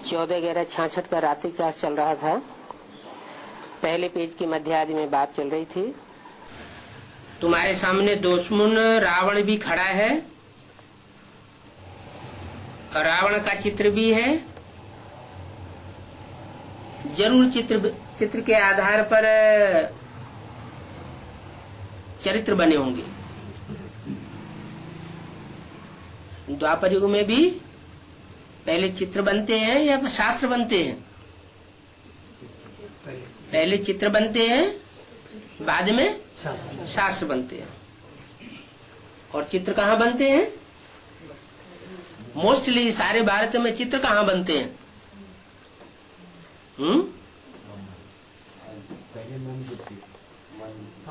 14/11/66 का रात्रि क्लास चल रहा था। पहले पेज की मध्य आदि में बात चल रही थी। तुम्हारे सामने दुश्मन रावण भी खड़ा है, रावण का चित्र भी है। जरूर चित्र के आधार पर चरित्र बने होंगे। द्वापर युग में भी पहले चित्र बनते हैं या शास्त्र बनते हैं? पहले चित्र बनते हैं, बाद में शास्त्र बनते हैं। और चित्र कहाँ बनते हैं? मोस्टली सारे भारत में चित्र कहाँ बनते हैं?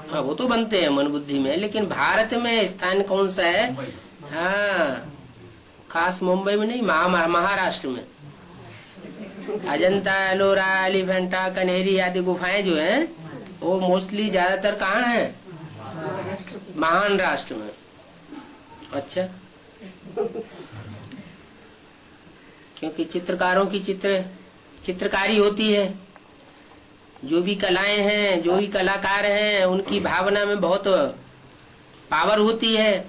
हाँ, वो तो बनते हैं मन बुद्धि में, लेकिन भारत में स्थान कौन सा है? हाँ, खास मुंबई में नहीं, महाराष्ट्र में अजंता, एलोरा, एलिफेंटा, कनेरी आदि गुफाएं जो हैं वो मोस्टली ज्यादातर कहाँ है? महाराष्ट्र में। अच्छा, क्योंकि चित्रकारों की चित्रकारी होती है। जो भी कलाएं हैं, जो भी कलाकार हैं, उनकी भावना में बहुत पावर होती है।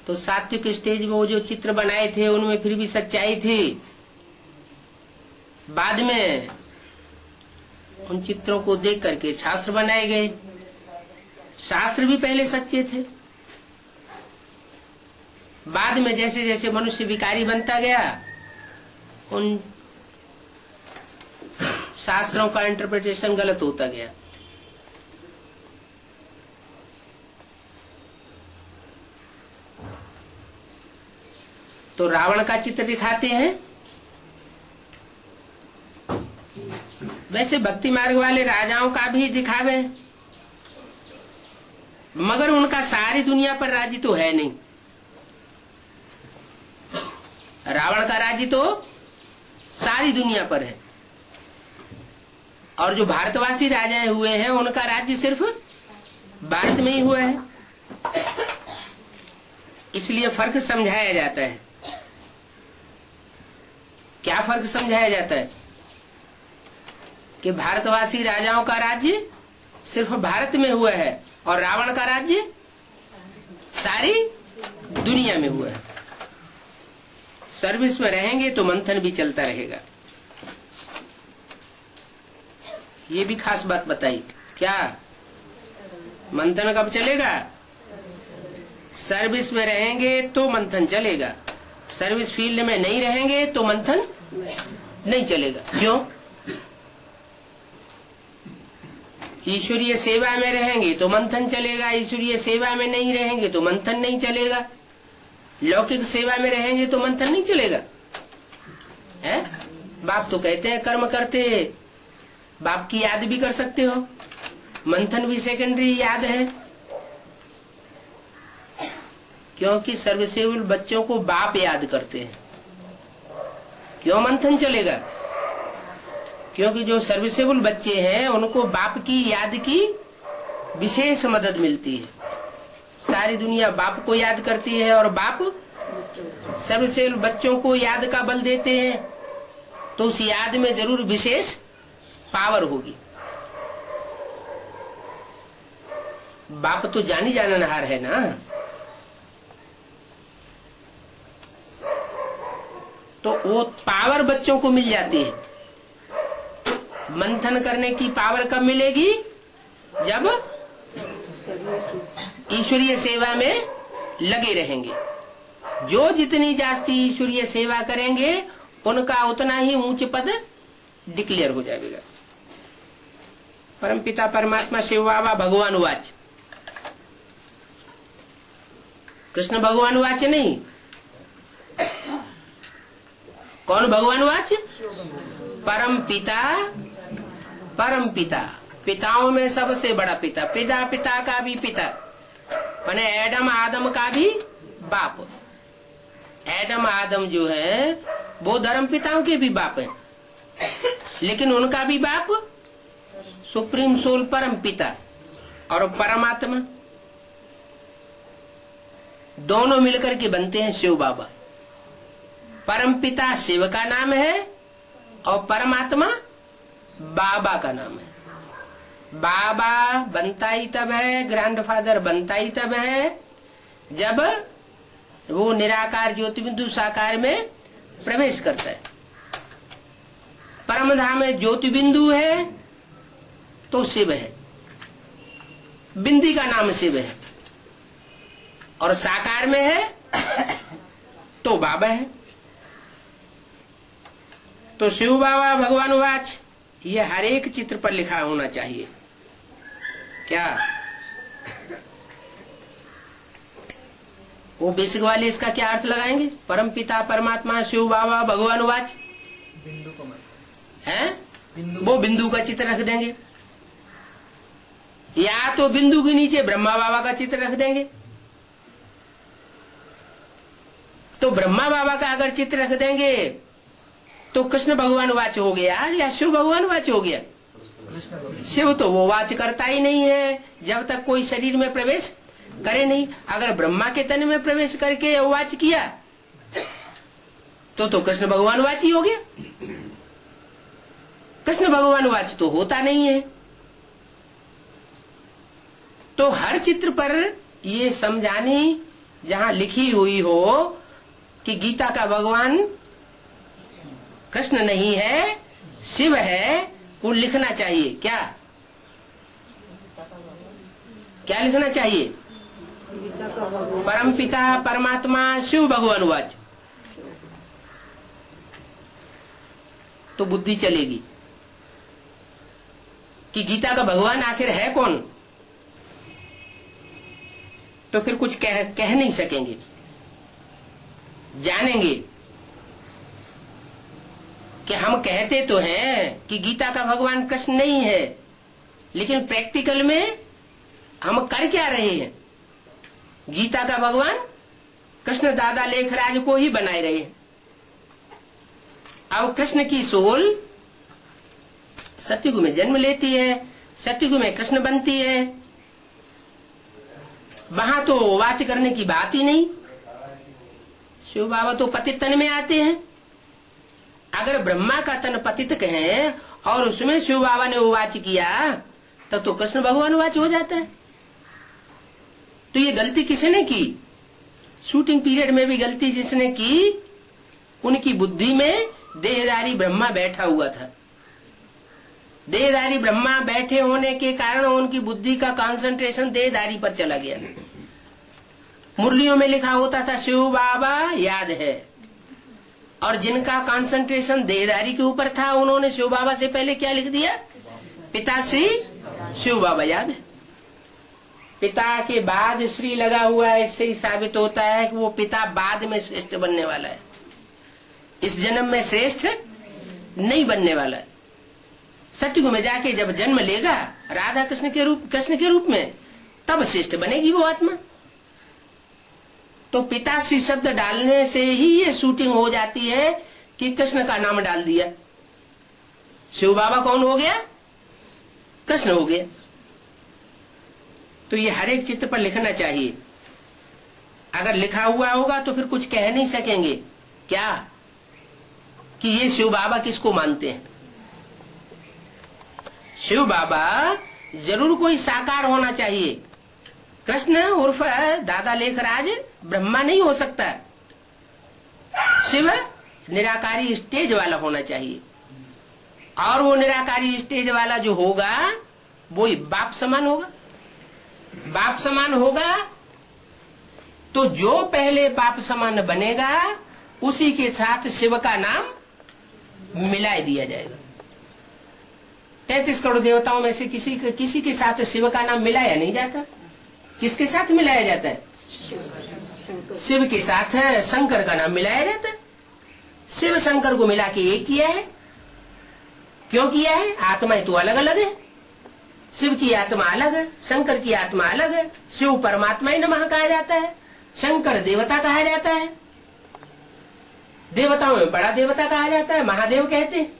तो सात्विक स्टेज में वो जो चित्र बनाए थे उनमें फिर भी सच्चाई थी। बाद में उन चित्रों को देख करके शास्त्र बनाए गए। शास्त्र भी पहले सच्चे थे। बाद में जैसे जैसे मनुष्य विकारी बनता गया, उन शास्त्रों का इंटरप्रिटेशन गलत होता गया। तो रावण का चित्र दिखाते हैं। वैसे भक्ति मार्ग वाले राजाओं का भी दिखावे, मगर उनका सारी दुनिया पर राज्य तो है नहीं। रावण का राज्य तो सारी दुनिया पर है, और जो भारतवासी राजा हुए हैं उनका राज्य सिर्फ भारत में ही हुआ है। इसलिए फर्क समझाया जाता है। क्या फर्क समझाया जाता है? कि भारतवासी राजाओं का राज्य सिर्फ भारत में हुआ है और रावण का राज्य सारी दुनिया में हुआ है। सर्विस में रहेंगे तो मंथन भी चलता रहेगा। ये भी खास बात बताई। क्या मंथन कब चलेगा? सर्विस में रहेंगे तो मंथन चलेगा। सर्विस फील्ड में नहीं रहेंगे तो मंथन नहीं चलेगा। क्यों? ईश्वरीय सेवा में रहेंगे तो मंथन चलेगा, ईश्वरीय सेवा में नहीं रहेंगे तो मंथन नहीं चलेगा। लौकिक सेवा में रहेंगे तो मंथन नहीं चलेगा। है? बाप तो कहते हैं कर्म करते, बाप की याद भी कर सकते हो। मंथन भी सेकेंडरी याद है, क्योंकि सर्विसेबल बच्चों को बाप याद करते हैं। क्यों मंथन चलेगा? क्योंकि जो सर्विसेबल बच्चे हैं उनको बाप की याद की विशेष मदद मिलती है। सारी दुनिया बाप को याद करती है और बाप सर्विसेबल बच्चों को याद का बल देते हैं, तो उस याद में जरूर विशेष पावर होगी। बाप तो जानी जाननहार है ना। तो वो पावर बच्चों को मिल जाती है। मंथन करने की पावर कब मिलेगी? जब ईश्वरीय सेवा में लगे रहेंगे। जो जितनी जास्ती ईश्वरीय सेवा करेंगे उनका उतना ही ऊंच पद डिक्लेयर हो जाएगा। परमपिता परमात्मा शिव बाबा भगवान वाच, कृष्ण भगवान वाच नहीं। कौन भगवान वाच? परम पिता, परम पिता, पिताओं में सबसे बड़ा पिता, पिता पिता का भी पिता, माने एडम आदम का भी बाप। एडम आदम जो है वो धर्म पिताओं के भी बाप हैं, लेकिन उनका भी बाप सुप्रीम सोल परम पिता और परमात्मा, दोनों मिलकर के बनते हैं शिव बाबा। परम पिता शिव का नाम है और परमात्मा बाबा का नाम है। बाबा बनता ही तब है, ग्रैंडफादर बनता ही तब है जब वो निराकार ज्योतिबिंदु साकार में प्रवेश करता है। परमधाम में ज्योतिबिंदु है तो शिव है, बिंदी का नाम शिव है, और साकार में है तो बाबा है। तो शिव बाबा भगवान वाच ये हर एक चित्र पर लिखा होना चाहिए। क्या वो बेसिक वाले इसका क्या अर्थ लगाएंगे? परम पिता परमात्मा शिव बाबा भगवान वाच बिंदु को है, वो बिंदु का चित्र रख देंगे, या तो बिंदु के नीचे ब्रह्मा बाबा का चित्र रख देंगे। तो ब्रह्मा बाबा का अगर चित्र रख देंगे तो कृष्ण भगवान वाच हो गया या शिव भगवान वाच हो गया? शिव तो वो वाच करता ही नहीं है जब तक कोई शरीर में प्रवेश करे नहीं। अगर ब्रह्मा के तन में प्रवेश करके वाच किया तो कृष्ण भगवान वाच ही हो गया। कृष्ण भगवान वाच तो होता नहीं है। तो हर चित्र पर ये समझानी जहां लिखी हुई हो कि गीता का भगवान कृष्ण नहीं है शिव है, वो लिखना चाहिए। क्या क्या लिखना चाहिए? परम पिता परमात्मा शिव भगवान वाच। तो बुद्धि चलेगी कि गीता का भगवान आखिर है कौन। तो फिर कुछ कह नहीं सकेंगे। जानेंगे कि हम कहते तो हैं कि गीता का भगवान कृष्ण नहीं है, लेकिन प्रैक्टिकल में हम कर क्या रहे हैं? गीता का भगवान कृष्ण दादा लेखराज को ही बनाए रहे हैं। अब कृष्ण की सोल सत्युग में जन्म लेती है, सत्युग में कृष्ण बनती है, वहां तो वाच करने की बात ही नहीं। शिव बाबा तो पतित तन में आते हैं। अगर ब्रह्मा का तन पतित कहे और उसमें शिव बाबा ने वाच किया तब तो कृष्ण भगवान वाच हो जाता है। तो ये गलती किसने की? शूटिंग पीरियड में भी गलती जिसने की, उनकी बुद्धि में देहधारी ब्रह्मा बैठा हुआ था। देहधारी ब्रह्मा बैठे होने के कारण उनकी बुद्धि का कंसंट्रेशन देहधारी पर चला गया। मुरलियों में लिखा होता था शिव बाबा याद है, और जिनका कंसंट्रेशन देहधारी के ऊपर था उन्होंने शिव बाबा से पहले क्या लिख दिया? पिता श्री शिव बाबा याद है। पिता के बाद श्री लगा हुआ है, इससे ही साबित होता है कि वो पिता बाद में श्रेष्ठ बनने वाला है, इस जन्म में श्रेष्ठ नहीं बनने वाला है। सत्युग में जाके जब जन्म लेगा राधा कृष्ण के रूप में, तब श्रेष्ठ बनेगी वो आत्मा। तो पिताश्री शब्द डालने से ही ये शूटिंग हो जाती है कि कृष्ण का नाम डाल दिया। शिव बाबा कौन हो गया? कृष्ण हो गया। तो ये हर एक चित्र पर लिखना चाहिए। अगर लिखा हुआ होगा तो फिर कुछ कह नहीं सकेंगे। क्या कि ये शिव बाबा किसको मानते हैं? शिव बाबा जरूर कोई साकार होना चाहिए। कृष्ण उर्फ दादा लेखराज ब्रह्मा नहीं हो सकता। शिव निराकारी स्टेज वाला होना चाहिए, और वो निराकारी स्टेज वाला जो होगा वो बाप समान होगा। बाप समान होगा तो जो पहले बाप समान बनेगा उसी के साथ शिव का नाम मिला दिया जाएगा। 33 करोड़ देवताओं में से किसी के साथ शिव का नाम मिलाया नहीं जाता। किसके साथ मिलाया जाता है? शिव के साथ शंकर का नाम मिलाया जाता है। शिव शंकर को मिला के एक किया है। क्यों किया है? आत्माएं तो अलग अलग है। शिव की आत्मा अलग है, शंकर की आत्मा अलग है। शिव परमात्मा ही नमः कहा जाता है, शंकर देवता कहा जाता है। देवताओं में बड़ा देवता कहा जाता है, महादेव कहते हैं।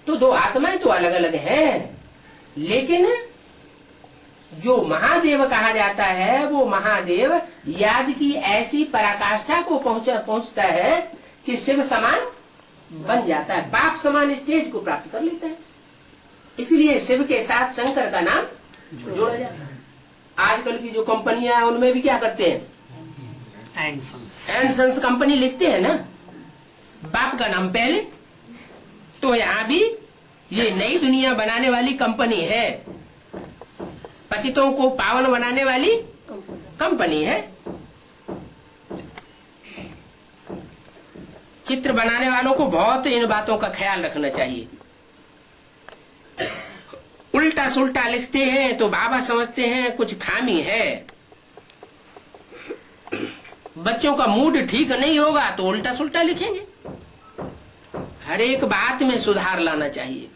तो दो आत्माएं तो अलग अलग है, लेकिन जो महादेव कहा जाता है वो महादेव याद की ऐसी पराकाष्ठा को पहुंचता है कि शिव समान बन जाता है, बाप समान स्टेज को प्राप्त कर लेता है। इसलिए शिव के साथ शंकर का नाम जोड़ा जाता है। आजकल की जो कंपनियां हैं उनमें भी क्या करते हैं, एंड सन्स कंपनी लिखते हैं ना, बाप का नाम पहले। तो यहाँ भी ये नई दुनिया बनाने वाली कंपनी है, पतितों को पावन बनाने वाली कंपनी है। चित्र बनाने वालों को बहुत इन बातों का ख्याल रखना चाहिए। उल्टा सुल्टा लिखते हैं तो बाबा समझते हैं कुछ खामी है। बच्चों का मूड ठीक नहीं होगा तो उल्टा सुल्टा लिखेंगे। हर एक बात में सुधार लाना चाहिए।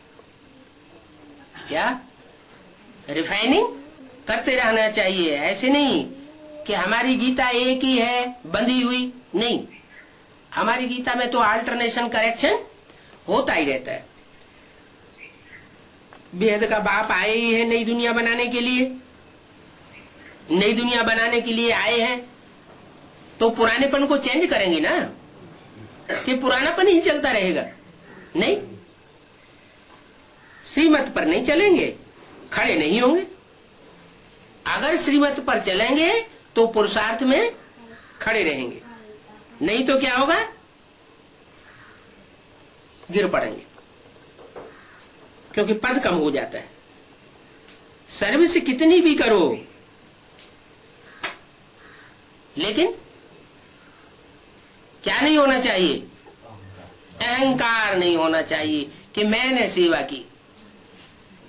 क्या रिफाइनिंग करते रहना चाहिए। ऐसे नहीं कि हमारी गीता एक ही है बंधी हुई, नहीं, हमारी गीता में तो अल्टरनेशन करेक्शन होता ही रहता है। बेहद का बाप आए ही है नई दुनिया बनाने के लिए, नई दुनिया बनाने के लिए आए हैं तो पुरानेपन को चेंज करेंगे ना, कि पुरानापन ही चलता रहेगा? नहीं, श्रीमत पर नहीं चलेंगे, खड़े नहीं होंगे। अगर श्रीमत पर चलेंगे तो पुरुषार्थ में खड़े रहेंगे, नहीं तो क्या होगा, गिर पड़ेंगे, क्योंकि पद कम हो जाता है। सर्विस कितनी भी करो, लेकिन क्या नहीं होना चाहिए, अहंकार नहीं होना चाहिए कि मैंने सेवा की।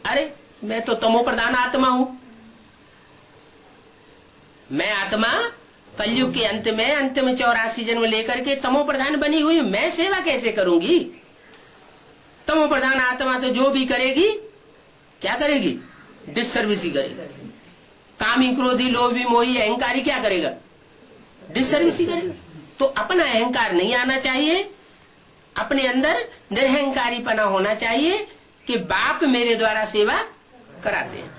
अरे मैं तो तमो प्रधान आत्मा हूं, मैं आत्मा कलयुग के अंत में अंतिम 84 जन्म लेकर के तमो प्रधान बनी हुई, मैं सेवा कैसे करूंगी? तमो प्रधान आत्मा तो जो भी करेगी क्या करेगी, डिससर्विस ही करेगी। कामी क्रोधी लोभी मोही अहंकारी क्या करेगा, डिससर्विस ही करेगा। तो अपना अहंकार नहीं आना चाहिए, अपने अंदर निरहंकारीपना होना चाहिए कि बाप मेरे द्वारा सेवा कराते हैं।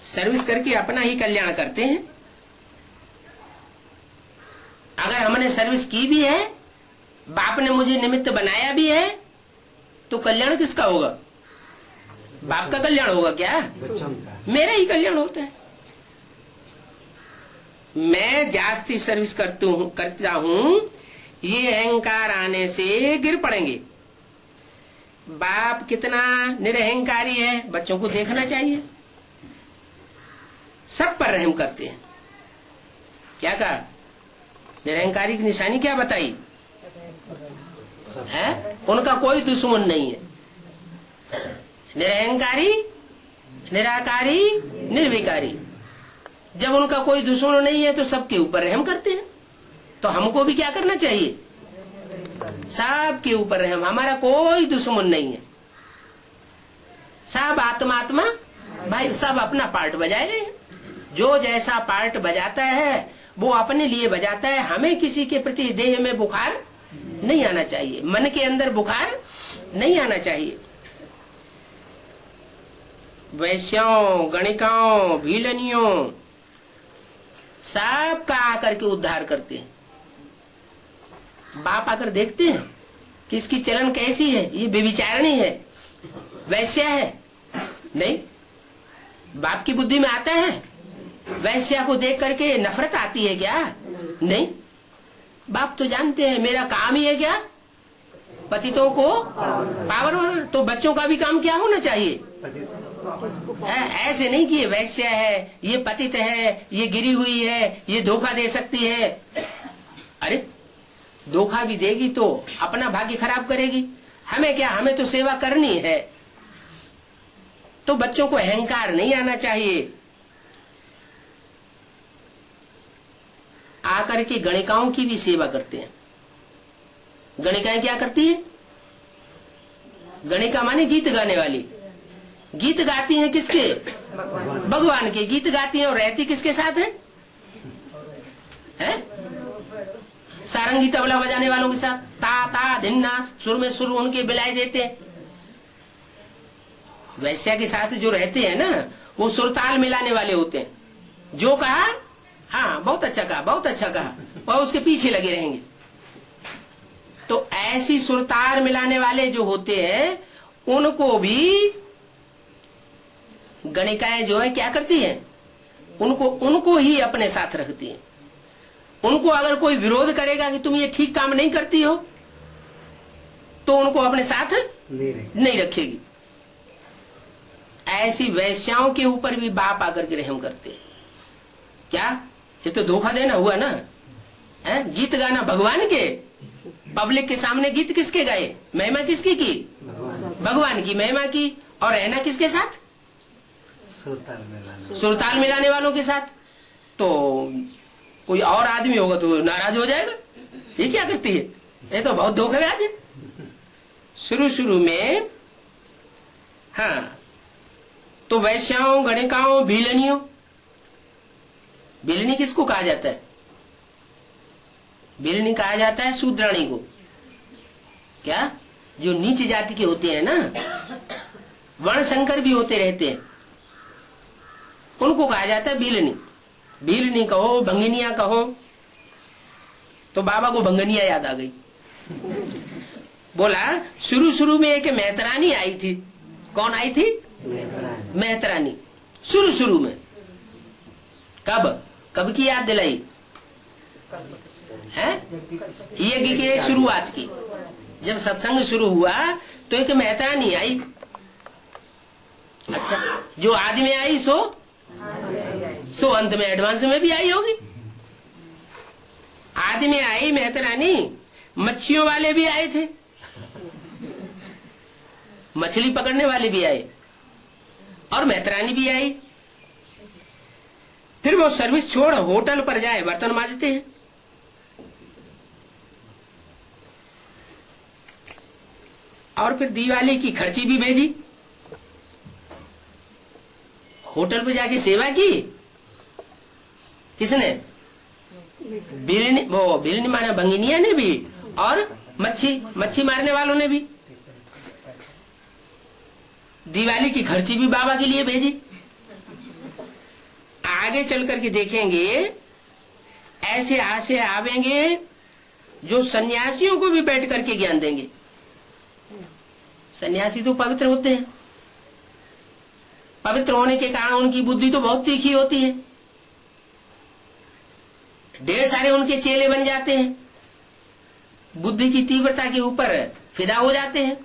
सर्विस करके अपना ही कल्याण करते हैं। अगर हमने सर्विस की भी है, बाप ने मुझे निमित्त बनाया भी है, तो कल्याण किसका होगा, बाप का कल्याण होगा क्या, मेरा ही कल्याण होता है। मैं जास्ती सर्विस करता हूं, ये अहंकार आने से गिर पड़ेंगे। बाप कितना निरहंकारी है, बच्चों को देखना चाहिए। सब पर रहम करते हैं। क्या कहा, निरहंकारी की निशानी क्या बताई है, उनका कोई दुश्मन नहीं है। निरहंकारी, निराकारी, निर्विकारी। जब उनका कोई दुश्मन नहीं है तो सबके ऊपर रहम करते हैं। तो हमको भी क्या करना चाहिए, सबके ऊपर रहम। हमारा कोई दुश्मन नहीं है, सब आत्मा आत्मा भाई, सब अपना पार्ट बजाए रहे हैं। जो जैसा पार्ट बजाता है वो अपने लिए बजाता है। हमें किसी के प्रति देह में बुखार नहीं आना चाहिए, मन के अंदर बुखार नहीं आना चाहिए। वैश्यों, गणिकाओं, भीलनियों सब का आकर के उद्धार करते हैं। बाप आकर देखते हैं कि इसकी चलन कैसी है, ये व्यभिचारिणी है, वैश्या है, नहीं, बाप की बुद्धि में आता है। वैश्या को देख करके नफरत आती है क्या, नहीं, बाप तो जानते हैं मेरा काम ही है क्या, पतितों को पावर होना। तो बच्चों का भी काम क्या होना चाहिए, ऐसे नहीं कि ये वैश्या है, ये पतित है, ये गिरी हुई है, ये धोखा दे सकती है। अरे धोखा भी देगी तो अपना भाग्य खराब करेगी, हमें क्या, हमें तो सेवा करनी है। तो बच्चों को अहंकार नहीं आना चाहिए। आकर के गणिकाओं की भी सेवा करते हैं। गणिकाएं क्या करती है, गणिका माने गीत गाने वाली। गीत गाती हैं किसके, भगवान के गीत गाती हैं, और रहती किसके साथ है, सारंगी तबला बजाने वालों के साथ। ता ता धिन्ना सुर में सुर उनके बिलाए देते हैं। वैश्या के साथ जो रहते हैं ना, वो सुरताल मिलाने वाले होते हैं। जो कहा, हाँ बहुत अच्छा कहा, बहुत अच्छा कहा, और उसके पीछे लगे रहेंगे। तो ऐसी सुरतार मिलाने वाले जो होते हैं उनको भी गणिकाएं जो है क्या करती हैं, उनको ही अपने साथ रखती हैं। उनको अगर कोई विरोध करेगा कि तुम ये ठीक काम नहीं करती हो तो उनको अपने साथ नहीं रखेगी। ऐसी वैश्याओं के ऊपर भी बाप आकर के रहम करते हैं। क्या ये तो धोखा देना हुआ ना है? गीत गाना भगवान के, पब्लिक के सामने गीत किसके गाए, महिमा किसकी की, भगवान की महिमा की, और रहना किसके साथ, सुरताल मिलाने वालों के साथ। तो कोई और आदमी होगा तो नाराज हो जाएगा, ये क्या करती है, ये तो बहुत धोखेबाज है। शुरू में हाँ, तो वैश्याओं, गणिकाओं, भीलनियों, भीलनी किसको कहा जाता है, भीलनी कहा जाता है शूद्राणी को। क्या, जो नीच जाति के होते हैं ना, वर्ण शंकर भी होते रहते हैं, उनको कहा जाता है भीलनी। भीलनी कहो, भंगिनिया कहो। तो बाबा को भंगनिया याद आ गई। बोला शुरू में एक मेहतरानी आई थी। कौन आई थी, मेहतरानी। शुरू में कब की याद दिलाई है, यज्ञ के शुरुआत की। जब सत्संग शुरू हुआ तो एक मेहतरानी आई। अच्छा, जो आदमी आई सो अंत में एडवांस में भी आई होगी। आदमी आई मेहतरानी, मच्छियों वाले भी आए थे, मछली पकड़ने वाले भी आए, और मेहतरानी भी आई। फिर वो सर्विस छोड़ होटल पर जाए बर्तन मांजते हैं। और फिर दिवाली की खर्ची भी भेजी, होटल पे जाके सेवा की। किसने, बिलनी माने भंगिनिया ने भी, और मच्छी मारने वालों ने भी। दिवाली की खर्ची भी बाबा के लिए भेजी। आगे चल करके देखेंगे ऐसे आवेंगे जो सन्यासियों को भी बैठ करके ज्ञान देंगे। सन्यासी तो पवित्र होते हैं, पवित्र होने के कारण उनकी बुद्धि तो बहुत तीखी होती है। ढेर सारे उनके चेले बन जाते हैं, बुद्धि की तीव्रता के ऊपर फिदा हो जाते हैं।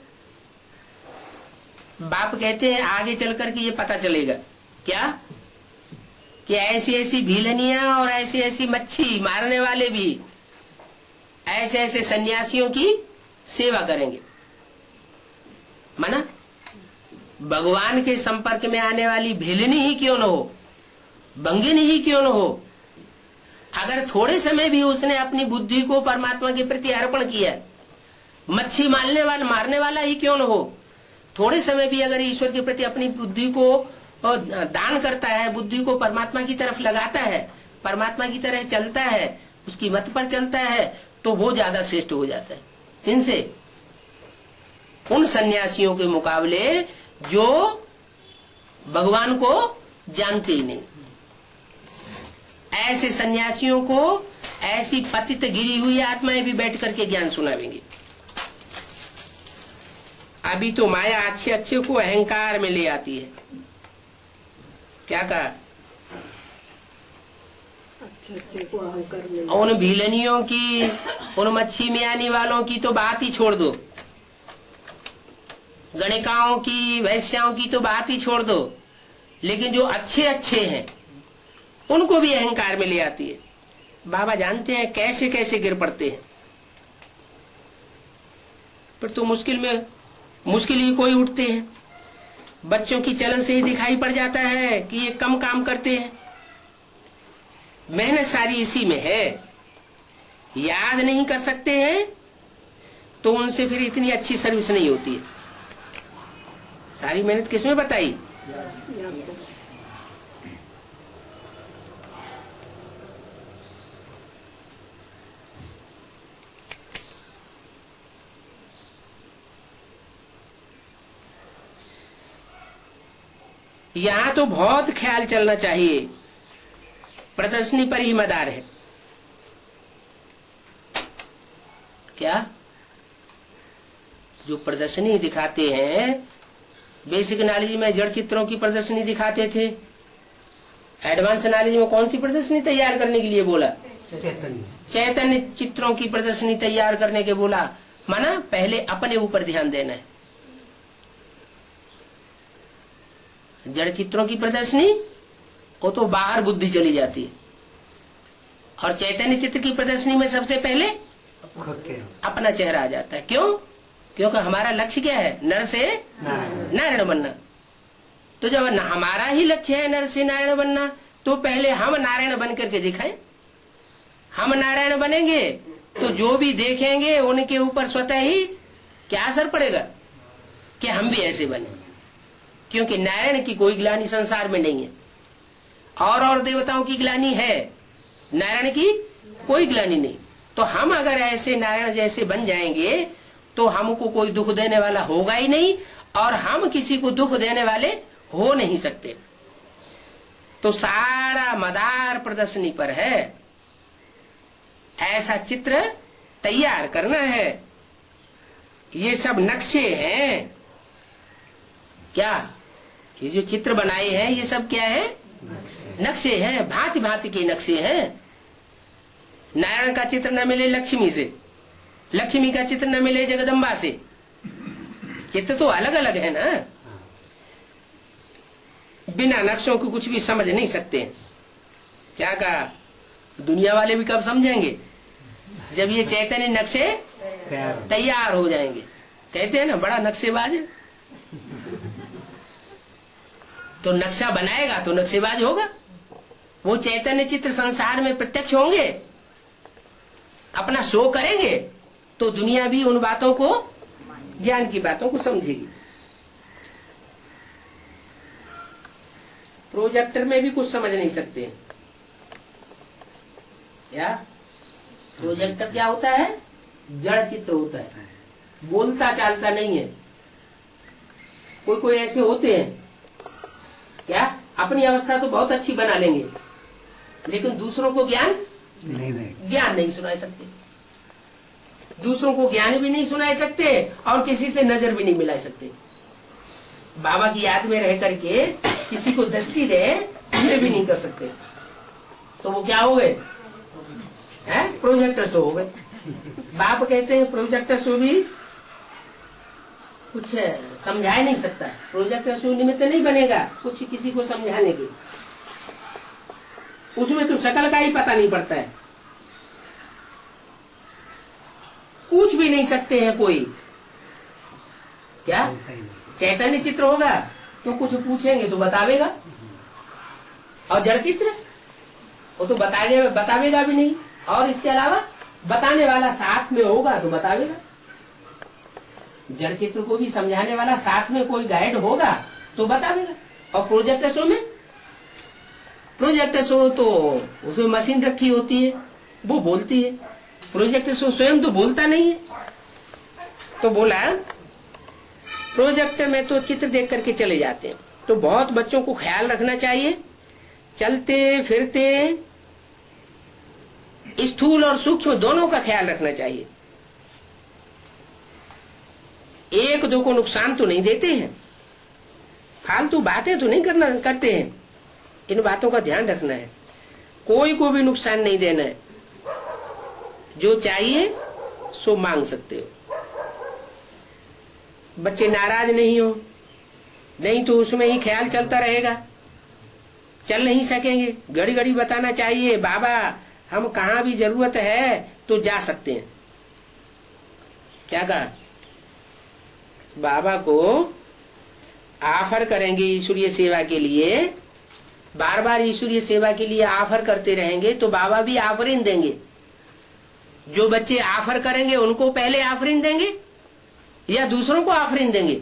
बाप कहते हैं आगे चल करके ये पता चलेगा क्या, कि ऐसी ऐसी भीलनियां और ऐसी ऐसी मच्छी मारने वाले भी ऐसे ऐसे सन्यासियों की सेवा करेंगे। माना भगवान के संपर्क में आने वाली भीलनी ही क्यों न हो, भंगिनी ही क्यों न हो, अगर थोड़े समय भी उसने अपनी बुद्धि को परमात्मा के प्रति अर्पण किया, मच्छी मारने वाला ही क्यों न हो, थोड़े समय भी अगर ईश्वर के प्रति अपनी बुद्धि को दान करता है, बुद्धि को परमात्मा की तरफ लगाता है, परमात्मा की तरह चलता है, उसकी मत पर चलता है, तो वो ज्यादा श्रेष्ठ हो जाता है इनसे, उन सन्यासियों के मुकाबले जो भगवान को जानते ही नहीं। ऐसे सन्यासियों को ऐसी पतित गिरी हुई आत्माएं भी बैठ करके ज्ञान सुनावेंगे। अभी तो माया अच्छे अच्छे को अहंकार में ले आती है। क्या कहा, उन भीलनियों की, उन मच्छी में आने वालों की तो बात ही छोड़ दो, गणिकाओं की, वैश्याओं की तो बात ही छोड़ दो, लेकिन जो अच्छे अच्छे हैं उनको भी अहंकार में ले आती है। बाबा जानते हैं कैसे कैसे गिर पड़ते हैं। पर तो मुश्किल ही कोई उठते हैं। बच्चों की चलन से ही दिखाई पड़ जाता है कि ये कम काम करते हैं, मेहनत सारी इसी में है, याद नहीं कर सकते हैं तो उनसे फिर इतनी अच्छी सर्विस नहीं होती है। सारी मेहनत किसमें बताई, यहाँ तो बहुत ख्याल चलना चाहिए, प्रदर्शनी पर ही मदार है। क्या जो प्रदर्शनी दिखाते हैं, बेसिक नॉलेज में जड़ चित्रों की प्रदर्शनी दिखाते थे, एडवांस नॉलेज में कौन सी प्रदर्शनी तैयार करने के लिए बोला? चैतन्य चित्रों की प्रदर्शनी तैयार करने के बोला। माना पहले अपने ऊपर ध्यान देना है। जड़ चित्रों की प्रदर्शनी वो तो बाहर बुद्धि चली जाती है, और चैतन्य चित्र की प्रदर्शनी में सबसे पहले अपना चेहरा आ जाता है। क्यों? क्योंकि हमारा लक्ष्य क्या है? नर से नारायण बनना। तो जब हमारा ही लक्ष्य है नर से नारायण बनना, तो पहले हम नारायण बन करके दिखाएं। हम नारायण बनेंगे तो जो भी देखेंगे उनके ऊपर स्वतः ही क्या असर पड़ेगा कि हम भी ऐसे बने। क्योंकि नारायण की कोई ग्लानि संसार में नहीं है, और देवताओं की ग्लानि है, नारायण की कोई ग्लानि नहीं। तो हम अगर ऐसे नारायण जैसे बन जाएंगे तो हमको कोई दुख देने वाला होगा ही नहीं, और हम किसी को दुख देने वाले हो नहीं सकते। तो सारा मदार प्रदर्शनी पर है। ऐसा चित्र तैयार करना है। ये सब नक्शे हैं। क्या ये जो चित्र बनाए हैं ये सब क्या है? नक्शे हैं, भांति भांति के नक्शे हैं। नारायण का चित्र न मिले लक्ष्मी से, लक्ष्मी का चित्र न मिले जगदम्बा से। चित्र तो अलग अलग है ना। बिना नक्शों को कुछ भी समझ नहीं सकते। क्या कहा? दुनिया वाले भी कब समझेंगे? जब ये चैतन्य नक्शे तैयार हो जाएंगे। कहते हैं ना बड़ा नक्शेबाज है। तो नक्शा बनाएगा तो नक्शेबाज होगा। वो चैतन्य चित्र संसार में प्रत्यक्ष होंगे, अपना शो करेंगे, तो दुनिया भी उन बातों को, ज्ञान की बातों को समझेगी। प्रोजेक्टर में भी कुछ समझ नहीं सकते। क्या प्रोजेक्टर क्या होता है? जड़ चित्र होता है, बोलता चालता नहीं है। कोई कोई ऐसे होते हैं क्या अपनी अवस्था तो बहुत अच्छी बना लेंगे, लेकिन दूसरों को ज्ञान नहीं सुना सकते। दूसरों को ज्ञान भी नहीं सुना सकते और किसी से नजर भी नहीं मिला सकते। बाबा की याद में रह करके किसी को दृष्टि दे ये भी नहीं कर सकते। तो वो क्या हो गए? प्रोजेक्टर शो हो गए। बाप कहते हैं प्रोजेक्टर शो भी कुछ समझा नहीं सकता। प्रोजेक्टर शो निमित्त नहीं बनेगा कुछ किसी को समझाने की। उसमें तो शकल का ही पता नहीं पड़ता है, पूछ भी नहीं सकते हैं कोई। क्या चैतन्य चित्र होगा तो कुछ पूछेंगे तो बतावेगा, और जड़ चित्र वो तो बतावेगा भी नहीं, और इसके अलावा बताने वाला साथ में होगा तो बतावेगा। जड़ चित्र को भी समझाने वाला साथ में कोई गाइड होगा तो बतावेगा। और प्रोजेक्टर शो तो उसमें मशीन रखी होती है, वो बोलती है। प्रोजेक्टर शो स्वयं तो बोलता नहीं है। तो बोला प्रोजेक्टर में तो चित्र देख करके चले जाते हैं। तो बहुत बच्चों को ख्याल रखना चाहिए, चलते फिरते स्थूल और सूक्ष्म दोनों का ख्याल रखना चाहिए। एक दो को नुकसान तो नहीं देते हैं, फालतू बातें तो नहीं करते हैं। इन बातों का ध्यान रखना है, कोई को भी नुकसान नहीं देना है। जो चाहिए सो मांग सकते हो। बच्चे नाराज नहीं हो, नहीं तो उसमें ही ख्याल चलता रहेगा, चल नहीं सकेंगे। घड़ी घड़ी बताना चाहिए बाबा हम कहाँ भी जरूरत है तो जा सकते हैं। क्या कहा? बाबा को ऑफर करेंगे ईश्वरीय सेवा के लिए, बार बार ईश्वरीय सेवा के लिए ऑफर करते रहेंगे तो बाबा भी ऑफरिंग देंगे। जो बच्चे ऑफर करेंगे उनको पहले ऑफरिंग देंगे या दूसरों को ऑफरिंग देंगे?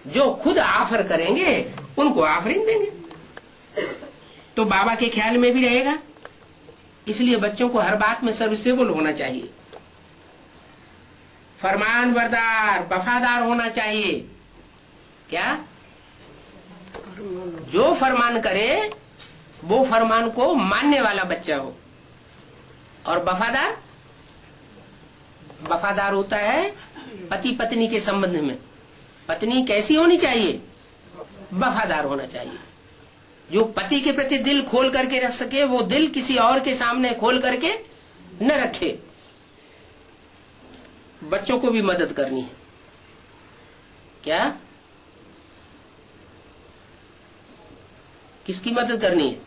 जो खुद ऑफर करेंगे उनको ऑफरिंग देंगे। तो बाबा के ख्याल में भी रहेगा। इसलिए बच्चों को हर बात में सर्विसेबल होना चाहिए, फरमान बरदार वफादार होना चाहिए। क्या जो फरमान करे वो फरमान को मानने वाला बच्चा हो। और वफादार होता है पति पत्नी के संबंध में। पत्नी कैसी होनी चाहिए? वफादार होना चाहिए। जो पति के प्रति दिल खोल करके रख सके, वो दिल किसी और के सामने खोल करके न रखे। बच्चों को भी मदद करनी है। क्या? किसकी मदद करनी है?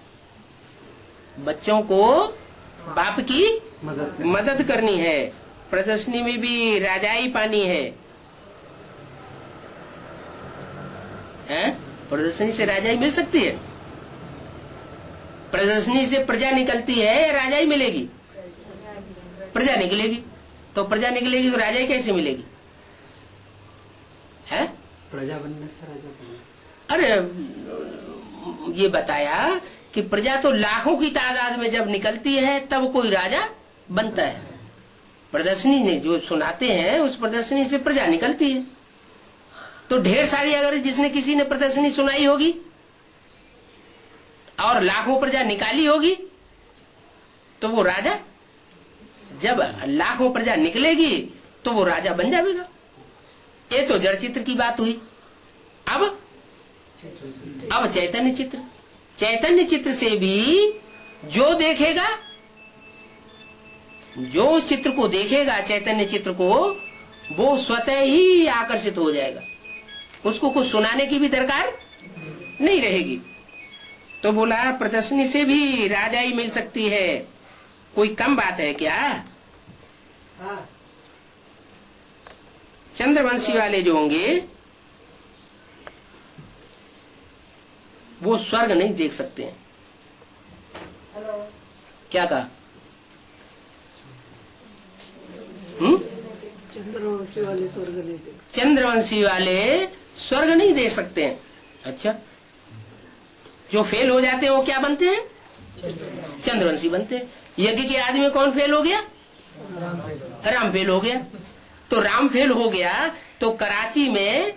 बच्चों को बाप की मदद करनी है। प्रदर्शनी में भी राजाई पानी है, हैं? प्रदर्शनी से राजाई मिल सकती है? प्रदर्शनी से प्रजा निकलती है या राजाई मिलेगी? प्रजा निकलेगी। तो प्रजा निकलेगी तो राजाई कैसे मिलेगी? है? प्रजा बनने से राजा बनने। अरे ये बताया कि प्रजा तो लाखों की तादाद में जब निकलती है तब कोई राजा बनता है। प्रदर्शनी ने जो सुनाते हैं उस प्रदर्शनी से प्रजा निकलती है। तो ढेर सारी अगर जिसने किसी ने प्रदर्शनी सुनाई होगी और लाखों प्रजा निकाली होगी तो वो राजा, जब लाखों प्रजा निकलेगी तो वो राजा बन जाएगा। ये तो जड़ चित्र की बात हुई। अब चैतन्य चित्र। चैतन्य चित्र से भी जो देखेगा, जो उस चित्र को देखेगा, चैतन्य चित्र को, वो स्वतः ही आकर्षित हो जाएगा। उसको कुछ सुनाने की भी दरकार नहीं रहेगी। तो बोला प्रदर्शनी से भी राजाई मिल सकती है, कोई कम बात है क्या? चंद्रवंशी वाले जो होंगे वो स्वर्ग नहीं देख सकते हैं। क्या कहा? चंद्रवंशी वाले स्वर्ग नहीं देख, चंद्रवंशी वाले स्वर्ग नहीं देख सकते हैं। अच्छा, जो फेल हो जाते हैं वो क्या बनते हैं? चंद्रवंशी बनते हैं। यज्ञ के आदमी कौन फेल हो गया? राम फेल हो गया। तो राम फेल हो गया तो कराची में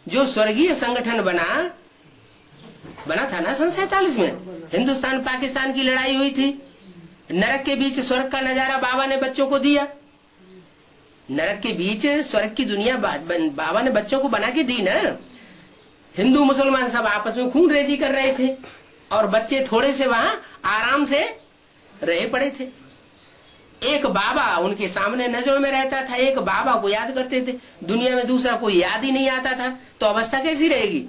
जो स्वर्गीय संगठन बना था ना सन 47 में, हिंदुस्तान पाकिस्तान की लड़ाई हुई थी। नरक के बीच स्वर्ग का नजारा बाबा ने बच्चों को दिया। नरक के बीच स्वर्ग की दुनिया बाबा ने बच्चों को बना के दी ना। हिंदू मुसलमान सब आपस में खून रेजी कर रहे थे और बच्चे थोड़े से वहां आराम से रहे पड़े थे। एक बाबा उनके सामने नजरों में रहता था, एक बाबा को याद करते थे। दुनिया में दूसरा कोई याद ही नहीं आता था, तो अवस्था कैसी रहेगी?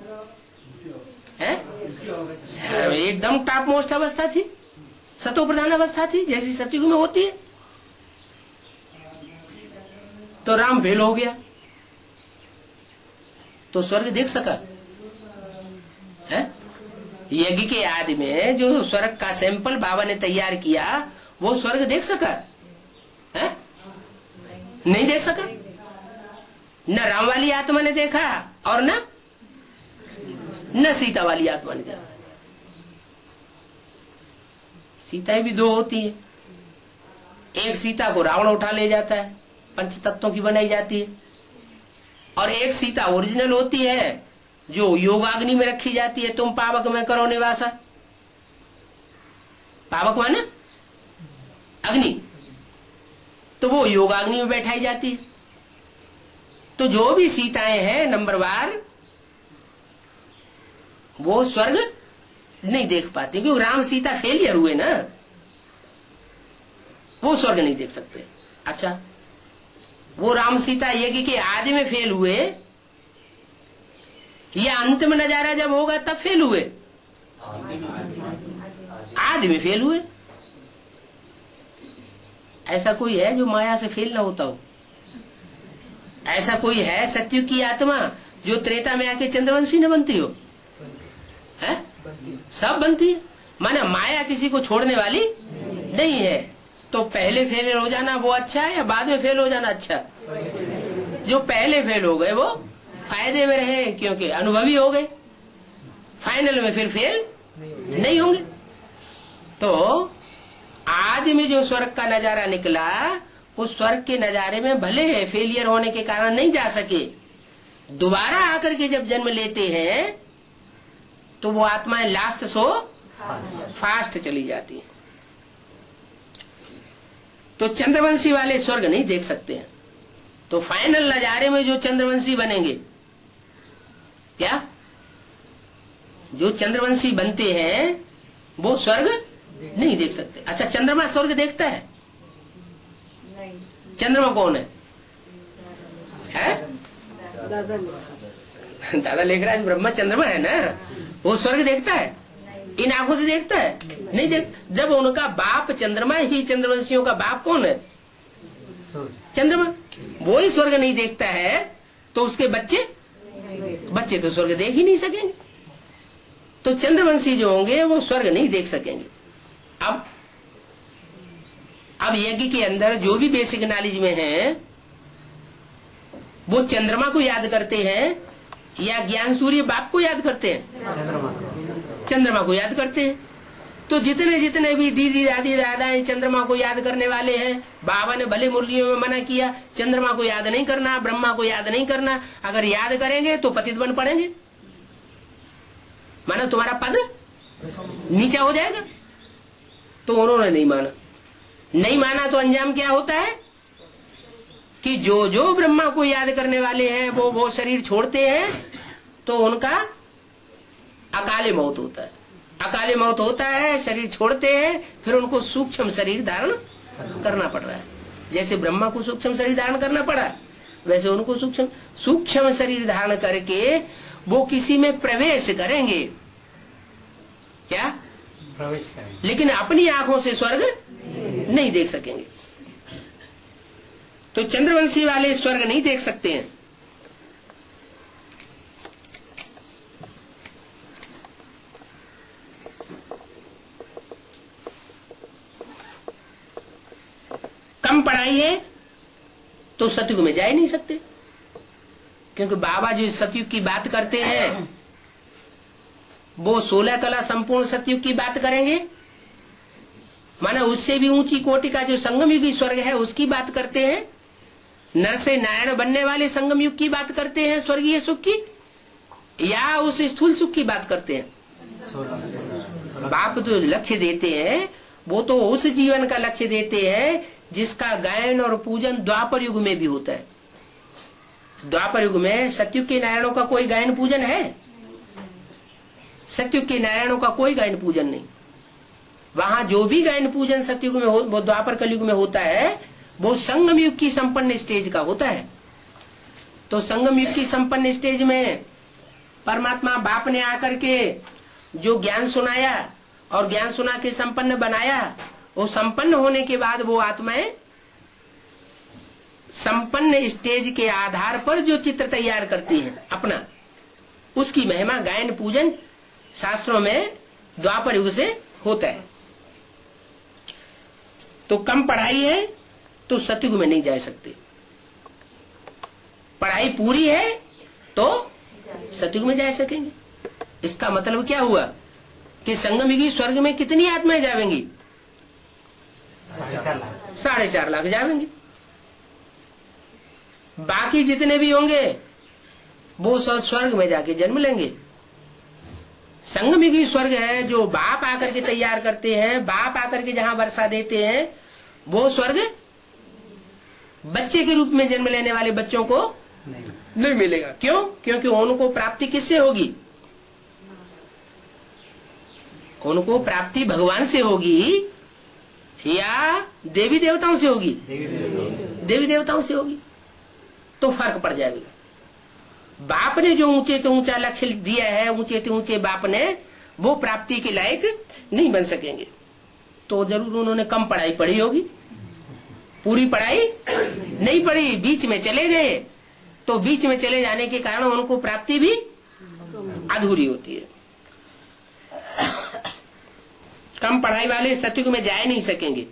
है? एकदम टॉप मोस्ट अवस्था थी, सतो प्रधान अवस्था थी, जैसी सतयुग में होती है। तो राम फेल हो गया तो स्वर्ग देख सका है? यज्ञ के आदि में जो स्वर्ग का सैंपल बाबा ने तैयार किया वो स्वर्ग देख सका है? नहीं देख सका। न राम वाली आत्मा ने देखा और न सीता वाली आत्मा ने देखा। सीताएं भी दो होती है। एक सीता को रावण उठा ले जाता है, पंच तत्वों की बनाई जाती है, और एक सीता ओरिजिनल होती है जो योगाग्नि में रखी जाती है। तुम पावक में करो निवासा। पावक माने अग्नि, तो वो योगाग्नि में बैठाई जाती है। तो जो भी सीताएं हैं नंबरवार, वो स्वर्ग नहीं देख पाती, क्योंकि राम सीता फेलियर हुए ना, वो स्वर्ग नहीं देख सकते। अच्छा, वो राम सीता यज्ञ के आदि में फेल हुए या अंतिम नजारा जब होगा तब फेल हुए? आदि में फेल हुए। ऐसा कोई है जो माया से फेल ना होता हो? ऐसा कोई है सत्युग की आत्मा जो त्रेता में आके चंद्रवंशी न बनती हो? है? सब बनती है। माने माया किसी को छोड़ने वाली नहीं है। तो पहले फेल हो जाना वो अच्छा है या बाद में फेल हो जाना अच्छा? जो पहले फेल हो गए वो फायदे में रहे, क्योंकि अनुभवी हो गए। फाइनल में फिर फेल नहीं होंगे। तो आदि में जो स्वर्ग का नजारा निकला, उस स्वर्ग के नजारे में भले फेलियर होने के कारण नहीं जा सके, दोबारा आकर के जब जन्म लेते हैं तो वो आत्माएं लास्ट सो फास्ट चली जाती है। तो चंद्रवंशी वाले स्वर्ग नहीं देख सकते हैं। तो फाइनल नजारे में जो चंद्रवंशी बनेंगे, क्या जो चंद्रवंशी बनते हैं वो स्वर्ग नहीं देख सकते। अच्छा, चंद्रमा स्वर्ग देखता है? चंद्रमा कौन है? दादा लेखराज ब्रह्मा चंद्रमा है ना, वो स्वर्ग देखता है? इन आंखों से देखता है? नहीं देख। जब उनका बाप चंद्रमा ही, चंद्रवंशियों का बाप कौन है? चंद्रमा। वो ही स्वर्ग नहीं देखता है तो उसके बच्चे तो स्वर्ग देख ही नहीं सकेंगे। तो चंद्रवंशी जो होंगे वो स्वर्ग नहीं देख सकेंगे। अब यज्ञ के अंदर जो भी बेसिक नॉलेज में है वो चंद्रमा को याद करते हैं या ज्ञान सूर्य बाप को याद करते हैं? चंद्रमा को याद करते हैं। तो जितने जितने भी दीदी दादी दादाएं चंद्रमा को याद करने वाले हैं, बाबा ने भले मुरलियों में मना किया चंद्रमा को याद नहीं करना, ब्रह्मा को याद नहीं करना। अगर याद करेंगे तो पतित बन पड़ेंगे, माना तुम्हारा पद नीचा हो जाएगा। तो उन्होंने नहीं माना तो अंजाम क्या होता है कि जो जो ब्रह्मा को याद करने वाले हैं वो शरीर छोड़ते हैं तो उनका अकाले मौत होता है। अकाले मौत होता है, शरीर छोड़ते हैं, फिर उनको सूक्ष्म शरीर धारण करना पड़ रहा है। जैसे ब्रह्मा को सूक्ष्म शरीर धारण करना पड़ा वैसे उनको सूक्ष्म शरीर धारण करके वो किसी में प्रवेश करेंगे। क्या प्रवेश करेंगे, लेकिन अपनी आंखों से स्वर्ग नहीं देख सकेंगे। तो चंद्रवंशी वाले स्वर्ग नहीं देख सकते हैं। कम पढ़ाई है तो सतयुग में जा ही नहीं सकते, क्योंकि बाबा जो सतयुग की बात करते हैं वो 16 कला संपूर्ण सतयुग की बात करेंगे। माना उससे भी ऊंची कोटि का जो संगम युगी स्वर्ग है उसकी बात करते हैं। नर से नारायण बनने वाले संगम युग की बात करते हैं स्वर्गीय सुख की, या उस स्थूल सुख की बात करते हैं? बाप जो लक्ष्य देते हैं वो तो उस जीवन का लक्ष्य देते हैं जिसका गायन और पूजन द्वापर युग में भी होता है। द्वापर युग में सतयुग के नारायणों का कोई गायन पूजन है? सतयुग के नारायणों का कोई गायन पूजन नहीं। वहां जो भी गायन पूजन सतयुग में वो द्वापर कलयुग में होता है वो संगम युग की संपन्न स्टेज का होता है। तो संगम युग की संपन्न स्टेज में परमात्मा बाप ने आकर के जो ज्ञान सुनाया और ज्ञान सुना के संपन्न बनाया, वो संपन्न होने के बाद वो आत्माएं संपन्न स्टेज के आधार पर जो चित्र तैयार करती हैं अपना, उसकी महिमा गायन पूजन शास्त्रों में द्वापर युग से होता है। तो कम पढ़ाई है तो सतयुग में नहीं जा सकते, पढ़ाई पूरी है तो सतयुग में जा सकेंगे। इसका मतलब क्या हुआ कि संगम युगी स्वर्ग में कितनी आत्माएं जावेंगी? 4.5 लाख जावेंगी। बाकी जितने भी होंगे वो सब स्वर्ग में जाके जन्म लेंगे। संगम युगी स्वर्ग है जो बाप आकर के तैयार करते हैं, बाप आकर के जहां वर्षा देते हैं, वो स्वर्ग बच्चे के रूप में जन्म लेने वाले बच्चों को नहीं मिलेगा। क्यों? क्योंकि उनको प्राप्ति किससे होगी? उनको प्राप्ति भगवान से होगी या देवी देवताओं से होगी? देवी देवताओं से होगी। तो फर्क पड़ जाएगा। बाप ने जो ऊंचे से ऊंचा लक्ष्य दिया है, ऊंचे से ऊंचे बाप ने, वो प्राप्ति के लायक नहीं बन सकेंगे। तो जरूर उन्होंने कम पढ़ाई पढ़ी होगी, पूरी पढ़ाई नहीं पढ़ी, बीच में चले गए। तो बीच में चले जाने के कारण उनको प्राप्ति भी अधूरी होती है। कम पढ़ाई वाले सतयुग में जा नहीं सकेंगे।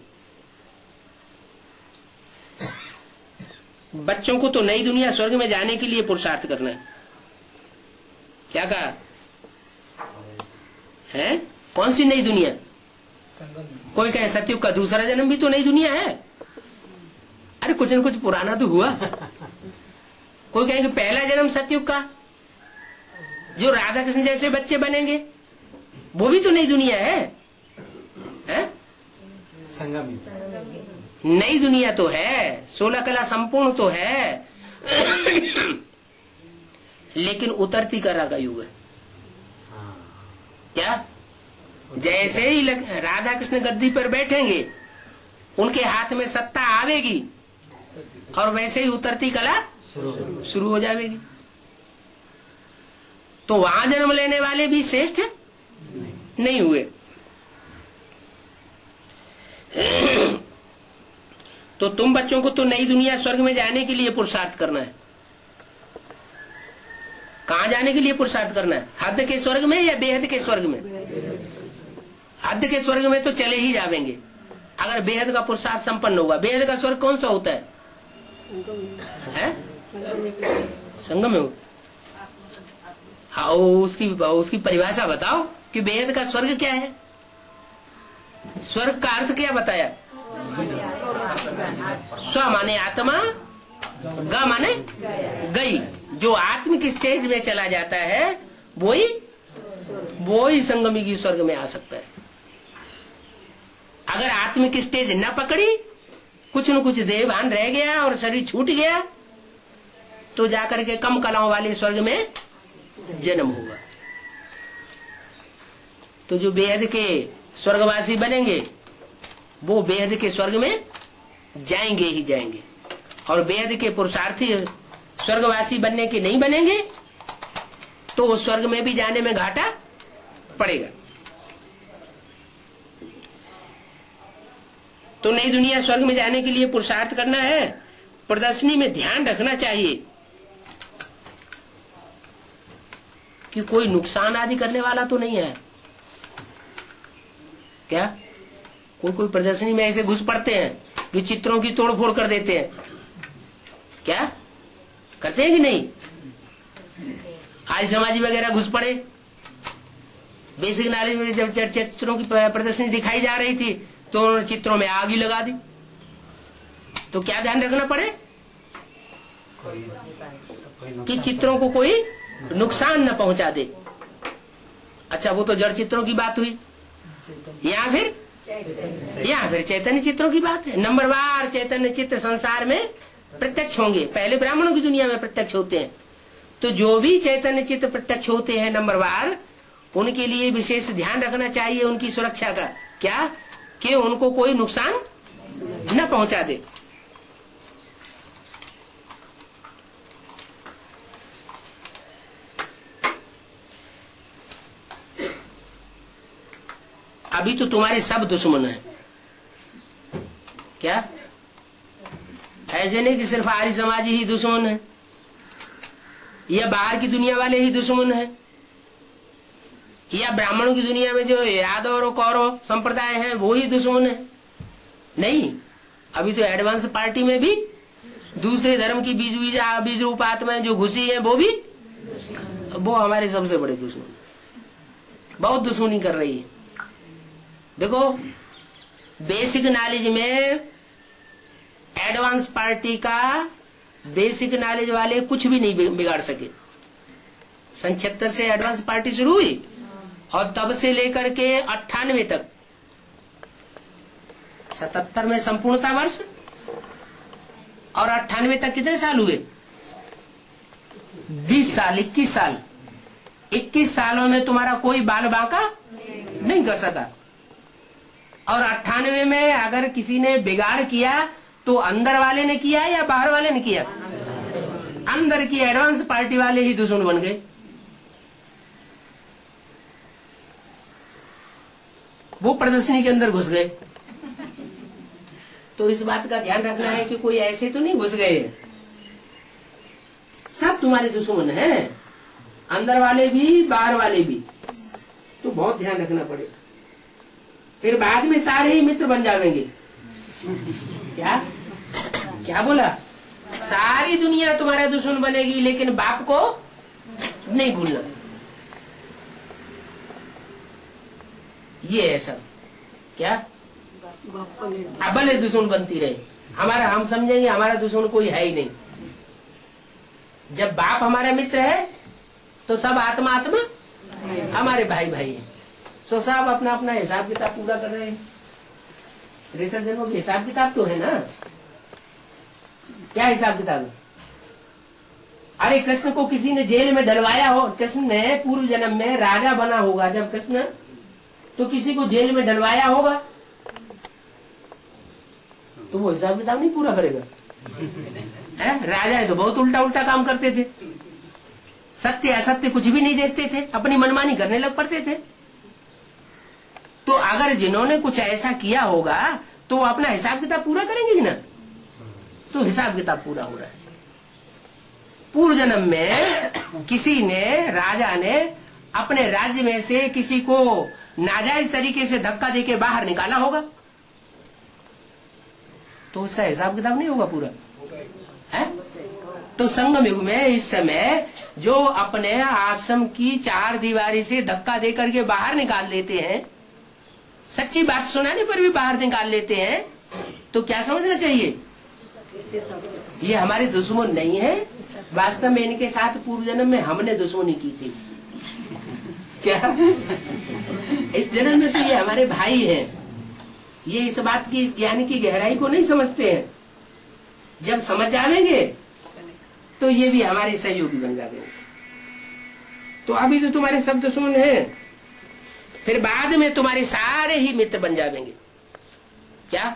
बच्चों को तो नई दुनिया स्वर्ग में जाने के लिए पुरुषार्थ करना है। क्या कहा है? कौन सी नई दुनिया? कोई कहे सतयुग का दूसरा जन्म भी तो नई दुनिया है। अरे कुछ न कुछ पुराना तो हुआ। कोई कहेंगे पहला जन्म सतयुग का, जो राधा कृष्ण जैसे बच्चे बनेंगे, वो भी तो नई दुनिया है। संगम नई दुनिया तो है, 16 कला संपूर्ण तो है, लेकिन उतरती कला का युग है। क्या? जैसे ही राधा कृष्ण गद्दी पर बैठेंगे, उनके हाथ में सत्ता आवेगी और वैसे ही उतरती कला शुरू हो जाएगी। तो वहां जन्म लेने वाले भी श्रेष्ठ नहीं हुए। तो तुम बच्चों को तो नई दुनिया स्वर्ग में जाने के लिए पुरुषार्थ करना है। कहाँ जाने के लिए पुरुषार्थ करना है? हद के स्वर्ग में या बेहद के स्वर्ग में? हद के स्वर्ग में तो चले ही जावेंगे अगर बेहद का पुरुषार्थ संपन्न होगा। बेहद का स्वर्ग कौन सा होता है? संगम में। हाँ, उसकी परिभाषा बताओ कि बेहद का स्वर्ग क्या है? स्वर्ग का अर्थ क्या बताया? स्व माने आत्मा, ग माने गई। जो आत्मिक स्टेज में चला जाता है वही संगमी की स्वर्ग में आ सकता है। अगर आत्मिक स्टेज न पकड़ी, कुछ न कुछ देहभान रह गया और शरीर छूट गया, तो जाकर के कम कलाओं वाले स्वर्ग में जन्म होगा। तो जो बेहद के स्वर्गवासी बनेंगे वो बेहद के स्वर्ग में जाएंगे ही जाएंगे, और बेहद के पुरुषार्थी स्वर्गवासी बनने के नहीं बनेंगे तो उस स्वर्ग में भी जाने में घाटा पड़ेगा। तो नई दुनिया स्वर्ग में जाने के लिए पुरुषार्थ करना है। प्रदर्शनी में ध्यान रखना चाहिए कि कोई नुकसान आदि करने वाला तो नहीं है। क्या कोई प्रदर्शनी में ऐसे घुस पड़ते हैं कि चित्रों की तोड़फोड़ कर देते हैं? क्या करते हैं कि नहीं? आर्य समाजी वगैरह घुस पड़े। बेसिक नॉलेज में जब चित्रों की प्रदर्शनी दिखाई जा रही थी तो उन्होंने चित्रों में आग ही लगा दी। तो क्या ध्यान रखना पड़े कि चित्रों को कोई नुकसान न पहुंचा दे। अच्छा, वो तो जड़ चित्रों की बात हुई। या फिर चैतन्य चित्रों की बात है। नंबरवार चैतन्य चित्र संसार में प्रत्यक्ष होंगे। पहले ब्राह्मणों की दुनिया में प्रत्यक्ष होते हैं। तो जो भी चैतन्य चित्र प्रत्यक्ष होते हैं नंबरवार, उनके लिए विशेष ध्यान रखना चाहिए उनकी सुरक्षा का। क्या कि उनको कोई नुकसान न पहुंचा दे। अभी तो तुम्हारे सब दुश्मन हैं। क्या ऐसे नहीं कि सिर्फ आर्य समाजी ही दुश्मन है या बाहर की दुनिया वाले ही दुश्मन है या ब्राह्मणों की दुनिया में जो यादव और कौरव संप्रदाय है वो ही दुश्मन है। नहीं, अभी तो एडवांस पार्टी में भी दूसरे धर्म की बीज रूप आत्माएं जो घुसी है वो हमारे सबसे बड़े दुश्मन, बहुत दुश्मनी कर रही है। देखो, बेसिक नॉलेज में एडवांस पार्टी का बेसिक नॉलेज वाले कुछ भी नहीं बिगाड़ सके। 77 से एडवांस पार्टी शुरू हुई और तब से लेकर के 98 तक, 77 में संपूर्णता वर्ष और 98 तक कितने साल हुए? 20 साल, 21 साल। 21 सालों में तुम्हारा कोई बाल बांका नहीं कर सका। और 98 में अगर किसी ने बिगाड़ किया तो अंदर वाले ने किया या बाहर वाले ने किया? अंदर की एडवांस पार्टी वाले ही दुश्मन बन गए। वो प्रदर्शनी के अंदर घुस गए। तो इस बात का ध्यान रखना है कि कोई ऐसे तो नहीं घुस गए, सब तुम्हारे दुश्मन हैं, अंदर वाले भी बाहर वाले भी। तो बहुत ध्यान रखना पड़ेगा, फिर बाद में सारे ही मित्र बन जाएंगे। क्या बोला? सारी दुनिया तुम्हारा दुश्मन बनेगी, लेकिन बाप को नहीं भूलना। ये है सब। क्या अबले दुश्मन बनती रहे। हम समझेंगे हमारा दुश्मन कोई है ही नहीं। जब बाप हमारा मित्र है तो सब आत्मा हमारे भाई है। सो सब अपना अपना हिसाब किताब पूरा कर रहे हैं। तिरसठ जन्मों की हिसाब किताब तो है ना। क्या हिसाब किताब है? अरे कृष्ण को किसी ने जेल में डलवाया हो, कृष्ण ने पूर्व जन्म में राजा बना होगा जब कृष्ण, तो किसी को जेल में डलवाया होगा, तो वो हिसाब किताब नहीं पूरा करेगा है? राजा है तो बहुत उल्टा उल्टा काम करते थे, सत्य असत्य कुछ भी नहीं देखते थे, अपनी मनमानी करने लग पड़ते थे। तो अगर जिन्होंने कुछ ऐसा किया होगा तो वो अपना हिसाब किताब पूरा करेंगे ही ना। तो हिसाब किताब पूरा हो रहा है। पूर्व जन्म में किसी ने, राजा ने अपने राज्य में से किसी को नाजायज तरीके से धक्का देके बाहर निकाला होगा, तो उसका हिसाब किताब नहीं होगा पूरा है। तो संगम युग में इस समय जो अपने आश्रम की चार दीवारी से धक्का देकर के बाहर निकाल लेते हैं, सच्ची बात सुनाने पर भी बाहर निकाल लेते हैं, तो क्या समझना चाहिए? ये हमारे दुश्मन नहीं है, वास्तव में इनके साथ पूर्व जन्म में हमने दुश्मनी की थी। क्या इस जन्म में तो ये हमारे भाई हैं। ये इस बात की, इस ज्ञान की गहराई को नहीं समझते हैं। जब समझ जाएंगे तो ये भी हमारे सहयोगी बन जाएंगे। तो अभी तो तुम्हारे सब दुश्मन हैं, फिर बाद में तुम्हारे सारे ही मित्र बन जाएंगे। क्या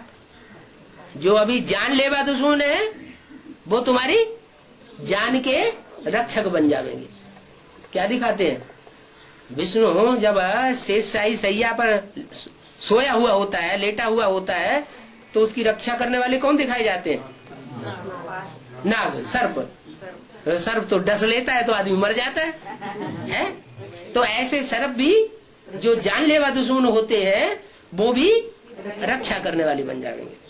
जो अभी जान लेवा दुश्मन है वो तुम्हारी जान के रक्षक बन जाएंगे। क्या दिखाते हैं? विष्णु जब शेषशाही सैया पर सोया हुआ होता है, लेटा हुआ होता है, तो उसकी रक्षा करने वाले कौन दिखाए जाते हैं? नाग, सर्प। सर्प तो डस लेता है तो आदमी मर जाता है? तो ऐसे सर्प भी जो जानलेवा दुश्मन होते हैं वो भी रक्षा करने वाले बन जाएंगे।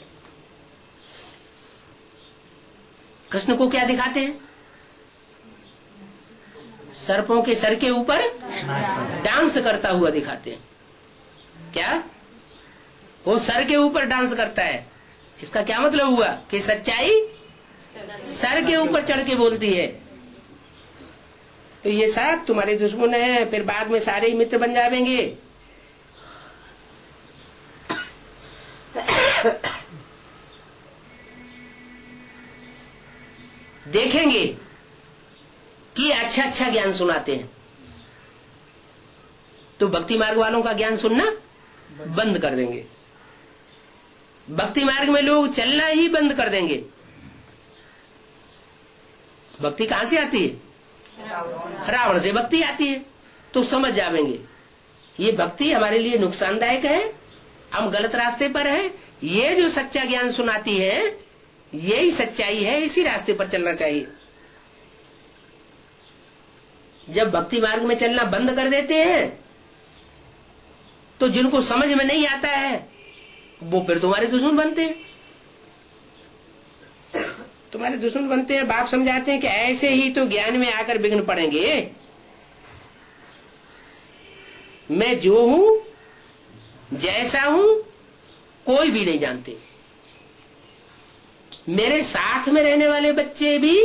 कृष्ण को क्या दिखाते हैं? सर्पों के सर के ऊपर डांस करता हुआ दिखाते हैं। क्या वो सर के ऊपर डांस करता है? इसका क्या मतलब हुआ कि सच्चाई सर के ऊपर चढ़ के बोलती है। तो ये सब तुम्हारे दुश्मन है, फिर बाद में सारे ही मित्र बन जाएंगे। देखेंगे कि अच्छा अच्छा ज्ञान सुनाते हैं तो भक्ति मार्ग वालों का ज्ञान सुनना बंद कर देंगे। भक्ति मार्ग में लोग चलना ही बंद कर देंगे। भक्ति कहां से आती है? रावण से भक्ति आती है। तो समझ जाएंगे ये भक्ति हमारे लिए नुकसानदायक है, हम गलत रास्ते पर है। ये जो सच्चा ज्ञान सुनाती है यही सच्चाई है, इसी रास्ते पर चलना चाहिए। जब भक्ति मार्ग में चलना बंद कर देते हैं तो जिनको समझ में नहीं आता है वो फिर तुम्हारे दुश्मन बनते हैं। तुम्हारे दुश्मन बनते हैं। बाप समझाते हैं कि ऐसे ही तो ज्ञान में आकर विघ्न पड़ेंगे। मैं जो हूं, जैसा हूं, कोई भी नहीं जानते। मेरे साथ में रहने वाले बच्चे भी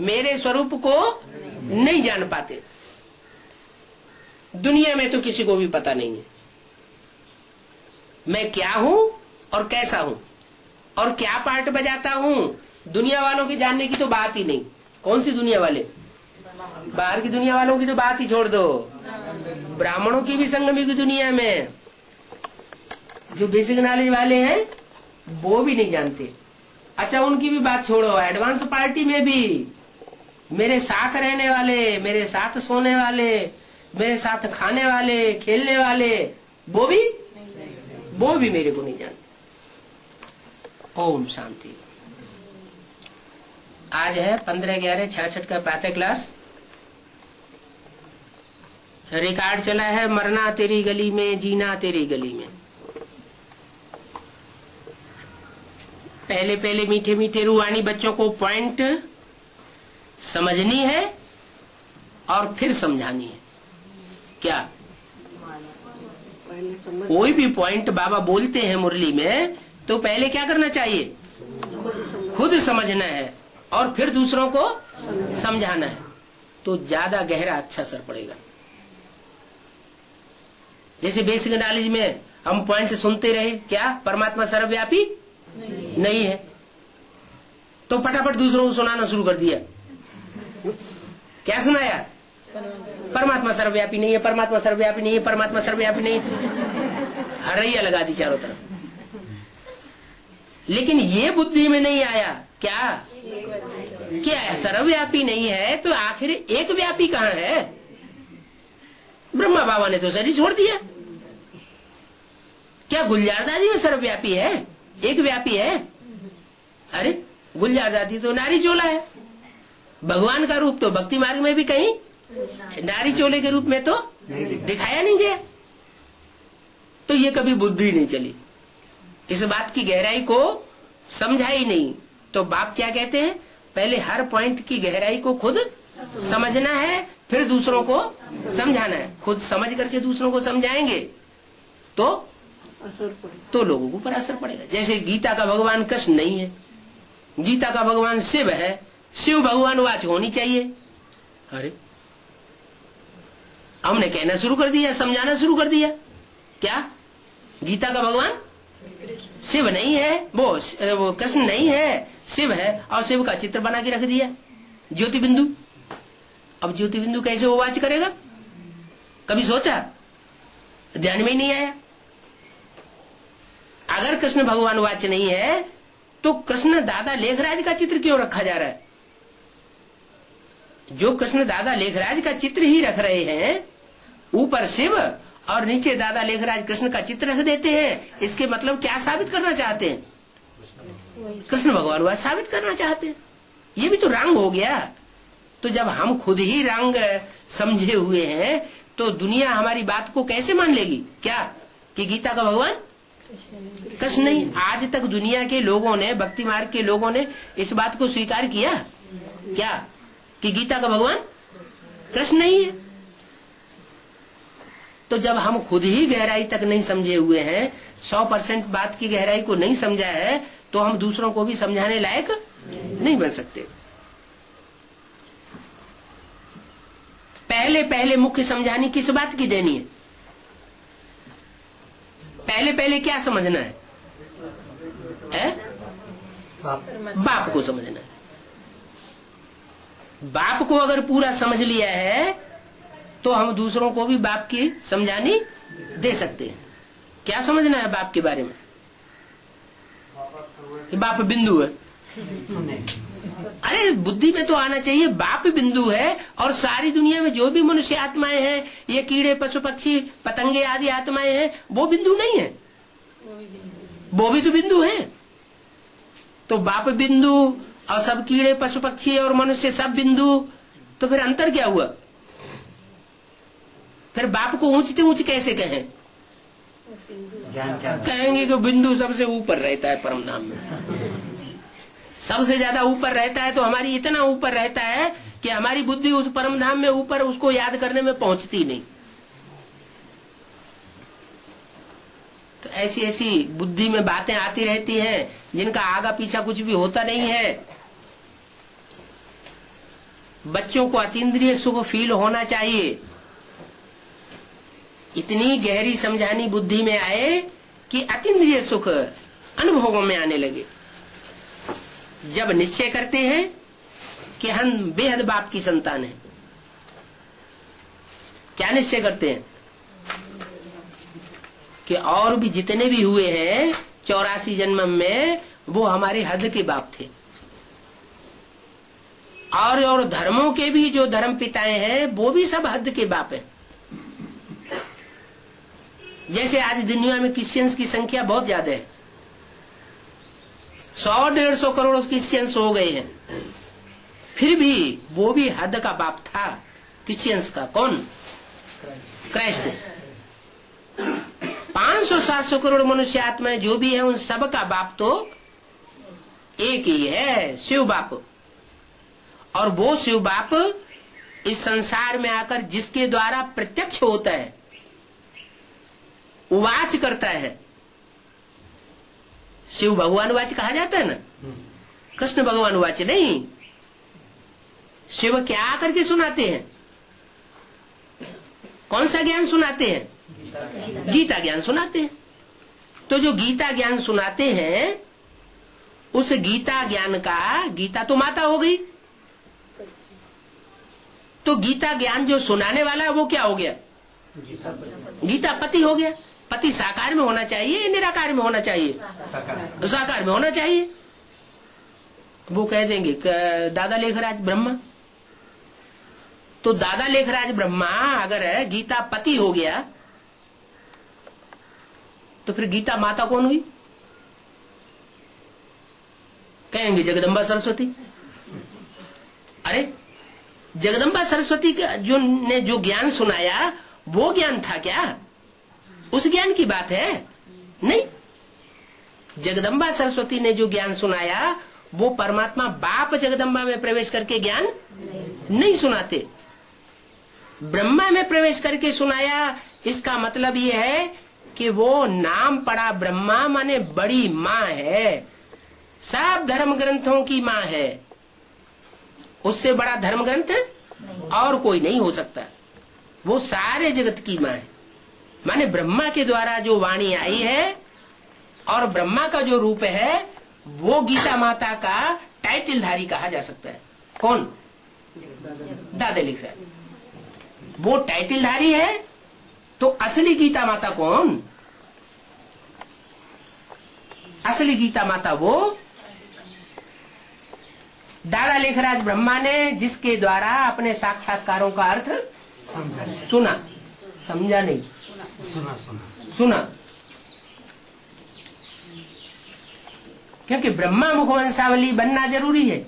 मेरे स्वरूप को नहीं जान पाते। दुनिया में तो किसी को भी पता नहीं है मैं क्या हूं और कैसा हूं और क्या पार्ट बजाता हूं। दुनिया वालों के जानने की तो बात ही नहीं। कौन सी दुनिया वाले? बाहर की दुनिया वालों की तो बात ही छोड़ दो। ब्राह्मणों की भी संगमी की दुनिया में जो बेसिक नॉलेज वाले हैं वो भी नहीं जानते। अच्छा उनकी भी बात छोड़ो, एडवांस पार्टी में भी मेरे साथ रहने वाले, मेरे साथ सोने वाले, मेरे साथ खाने वाले, खेलने वाले, वो भी मेरे को नहीं जानते। ओम शांति। आज है 15/11/66 का प्रातः क्लास। रिकॉर्ड चला है मरना तेरी गली में, जीना तेरी गली में। पहले मीठे मीठे रूहानी बच्चों को पॉइंट समझनी है और फिर समझानी है। क्या कोई भी पॉइंट बाबा बोलते हैं मुरली में तो पहले क्या करना चाहिए? खुद समझना है और फिर दूसरों को समझाना है, तो ज्यादा गहरा अच्छा असर पड़ेगा। जैसे बेसिक नॉलेज में हम पॉइंट सुनते रहे, क्या परमात्मा सर्वव्यापी नहीं है, तो फटाफट दूसरों को सुनाना शुरू कर दिया। क्या सुनाया? परमात्मा सर्वव्यापी नहीं है, परमात्मा सर्वव्यापी नहीं है, परमात्मा सर्वव्यापी नहीं है, हरैया लगा दी चारों तरफ। लेकिन ये बुद्धि में नहीं आया क्या सर्वव्यापी नहीं है तो आखिर एक व्यापी कहाँ है? ब्रह्मा बाबा ने तो शरीर छोड़ दिया। क्या गुलजार दादी में सर्वव्यापी है, एक व्यापी है? अरे गुलजार दादी तो नारी चोला है, भगवान का रूप तो भक्ति मार्ग में भी कहीं नारी चोले के रूप में तो दिखाया नहीं गया। तो ये कभी बुद्धि नहीं चली, इस बात की गहराई को समझा ही नहीं। तो बाप क्या कहते हैं, पहले हर पॉइंट की गहराई को खुद समझना है, फिर दूसरों को समझाना है। खुद समझ करके दूसरों को समझाएंगे तो असर पड़े, तो लोगों को पर असर पड़ेगा। जैसे गीता का भगवान कृष्ण नहीं है, गीता का भगवान शिव है, शिव भगवान वाच होनी चाहिए। अरे हमने कहना शुरू कर दिया, समझाना शुरू कर दिया, क्या गीता का भगवान शिव नहीं है, वो कृष्ण नहीं है, शिव है, और शिव का चित्र बना के रख दिया ज्योति बिंदु। अब ज्योति बिंदु कैसे वो वाच करेगा? कभी सोचा? ध्यान में ही नहीं आया। अगर कृष्ण भगवान वाच नहीं है तो कृष्ण दादा लेखराज का चित्र क्यों रखा जा रहा है? जो कृष्ण दादा लेखराज का चित्र ही रख रहे हैं, ऊपर शिव और नीचे दादा लेखराज कृष्ण का चित्र रख देते हैं, इसके मतलब क्या साबित करना चाहते हैं? कृष्ण भगवान वाच साबित करना चाहते हैं। ये भी तो रंग हो गया। तो जब हम खुद ही रंग समझे हुए हैं तो दुनिया हमारी बात को कैसे मान लेगी? क्या कि गीता का भगवान कृष्ण नहीं? आज तक दुनिया के लोगों ने, भक्ति मार्ग के लोगों ने इस बात को स्वीकार किया क्या कि गीता का भगवान कृष्ण नहीं है? तो जब हम खुद ही गहराई तक नहीं समझे हुए हैं, 100% बात की गहराई को नहीं समझा है, तो हम दूसरों को भी समझाने लायक नहीं बन सकते। पहले पहले मुख्य समझानी किस बात की देनी है? पहले पहले क्या समझना है? बाप को समझना है। बाप को अगर पूरा समझ लिया है तो हम दूसरों को भी बाप की समझानी दे सकते हैं। क्या समझना है बाप के बारे में? कि बाप बिंदु है। अरे बुद्धि में तो आना चाहिए, बाप बिंदु है और सारी दुनिया में जो भी मनुष्य आत्माएं हैं, ये कीड़े पशु पक्षी पतंगे आदि आत्माएं हैं, वो बिंदु नहीं है, वो भी तो बिंदु है। तो बाप बिंदु और सब कीड़े पशु पक्षी और मनुष्य सब बिंदु, तो फिर अंतर क्या हुआ? फिर बाप को ऊंचते ऊंच कैसे कहें? कहेंगे कि बिंदु सबसे ऊपर रहता है परम धाम में, सबसे ज्यादा ऊपर रहता है। तो हमारी इतना ऊपर रहता है कि हमारी बुद्धि उस परम धाम में ऊपर उसको याद करने में पहुंचती नहीं। तो ऐसी ऐसी बुद्धि में बातें आती रहती हैं जिनका आगा पीछा कुछ भी होता नहीं है। बच्चों को अतीन्द्रिय सुख फील होना चाहिए, इतनी गहरी समझानी बुद्धि में आए कि अतीन्द्रिय सुख अनुभवों में आने लगे। जब निश्चय करते हैं कि हम बेहद बाप की संतान हैं, क्या निश्चय करते हैं? कि और भी जितने भी हुए हैं 84 जन्म में, वो हमारे हद के बाप थे। और धर्मों के भी जो धर्म पिताएं हैं, वो भी सब हद के बाप हैं। जैसे आज दुनिया में क्रिश्चियंस की संख्या बहुत ज्यादा है, 100-150 करोड़ क्रिश्चियंस हो गए हैं, फिर भी वो भी हद का बाप था क्रिश्चियंस का। कौन? क्राइस्ट। 500-700 करोड़ मनुष्य आत्माएं जो भी है, उन सब का बाप तो एक ही है, शिव बाप। और वो शिव बाप इस संसार में आकर जिसके द्वारा प्रत्यक्ष होता है, उवाच करता है, शिव भगवान वाच कहा जाता है ना, कृष्ण भगवान वाच नहीं। शिव क्या करके सुनाते हैं? कौन सा ज्ञान सुनाते हैं? गीता ज्ञान सुनाते हैं। तो जो गीता ज्ञान सुनाते हैं उस गीता ज्ञान का, गीता तो माता हो गई, तो गीता ज्ञान जो सुनाने वाला है वो क्या हो गया? गीता पति हो गया। पति साकार में होना चाहिए, निराकार में होना चाहिए? साकार में होना चाहिए। वो कह देंगे दादा लेखराज ब्रह्मा, तो दादा लेखराज ब्रह्मा अगर गीता पति हो गया तो फिर गीता माता कौन हुई? कहेंगे जगदम्बा सरस्वती। अरे जगदम्बा सरस्वती का ने जो ज्ञान सुनाया वो ज्ञान था क्या? उस ज्ञान की बात है? नहीं। जगदम्बा सरस्वती ने जो ज्ञान सुनाया वो परमात्मा बाप जगदम्बा में प्रवेश करके ज्ञान नहीं सुनाते, ब्रह्मा में प्रवेश करके सुनाया। इसका मतलब ये है कि वो नाम पड़ा ब्रह्मा माने बड़ी माँ है, सब धर्म ग्रंथों की माँ है। उससे बड़ा धर्म ग्रंथ और कोई नहीं हो सकता। वो सारे जगत की माँ है, माने ब्रह्मा के द्वारा जो वाणी आई है और ब्रह्मा का जो रूप है वो गीता माता का टाइटलधारी कहा जा सकता है। कौन? दादा लिख रहा है। वो टाइटलधारी है, तो असली गीता माता कौन? असली गीता माता वो दादा लेखराज ब्रह्मा ने जिसके द्वारा अपने साक्षात्कारों का अर्थ सुना, समझा नहीं, सुना। क्योंकि ब्रह्मा मुखवंशावली बनना जरूरी है।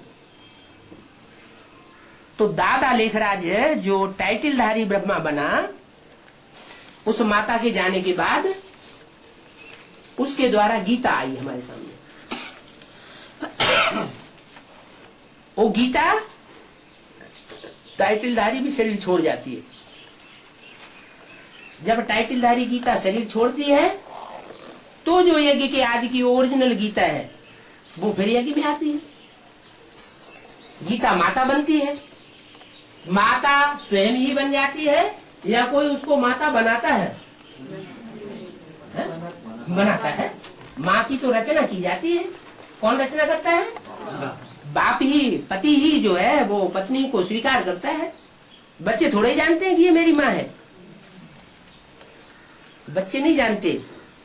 तो दादा लेखराज जो टाइटलधारी ब्रह्मा बना, उस माता के जाने के बाद उसके द्वारा गीता आई हमारे सामने। वो गीता टाइटलधारी भी शरीर छोड़ जाती है। जब टाइटलधारी गीता शरीर छोड़ती है तो जो यज्ञ के आदि की ओरिजिनल गीता है वो फिर यज्ञ में आती है। गीता माता बनती है, माता स्वयं ही बन जाती है या कोई उसको माता बनाता है? बनाता है। माँ की तो रचना की जाती है। कौन रचना करता है? बाप ही, पति ही जो है वो पत्नी को स्वीकार करता है। बच्चे थोड़े जानते हैं कि ये मेरी माँ है, बच्चे नहीं जानते।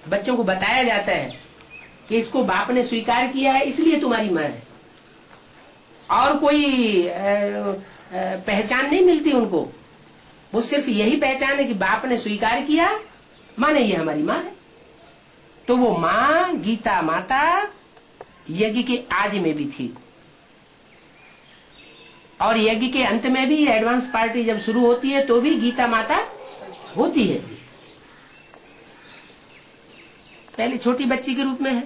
बच्चों को बताया जाता है कि इसको बाप ने स्वीकार किया है इसलिए तुम्हारी माँ है, और कोई पहचान नहीं मिलती उनको। वो सिर्फ यही पहचान है कि बाप ने स्वीकार किया माने ये हमारी माँ है। तो वो माँ गीता माता यज्ञ के आदि में भी थी और यज्ञ के अंत में भी एडवांस पार्टी जब शुरू होती है तो भी गीता माता होती है। पहले छोटी बच्ची के रूप में है,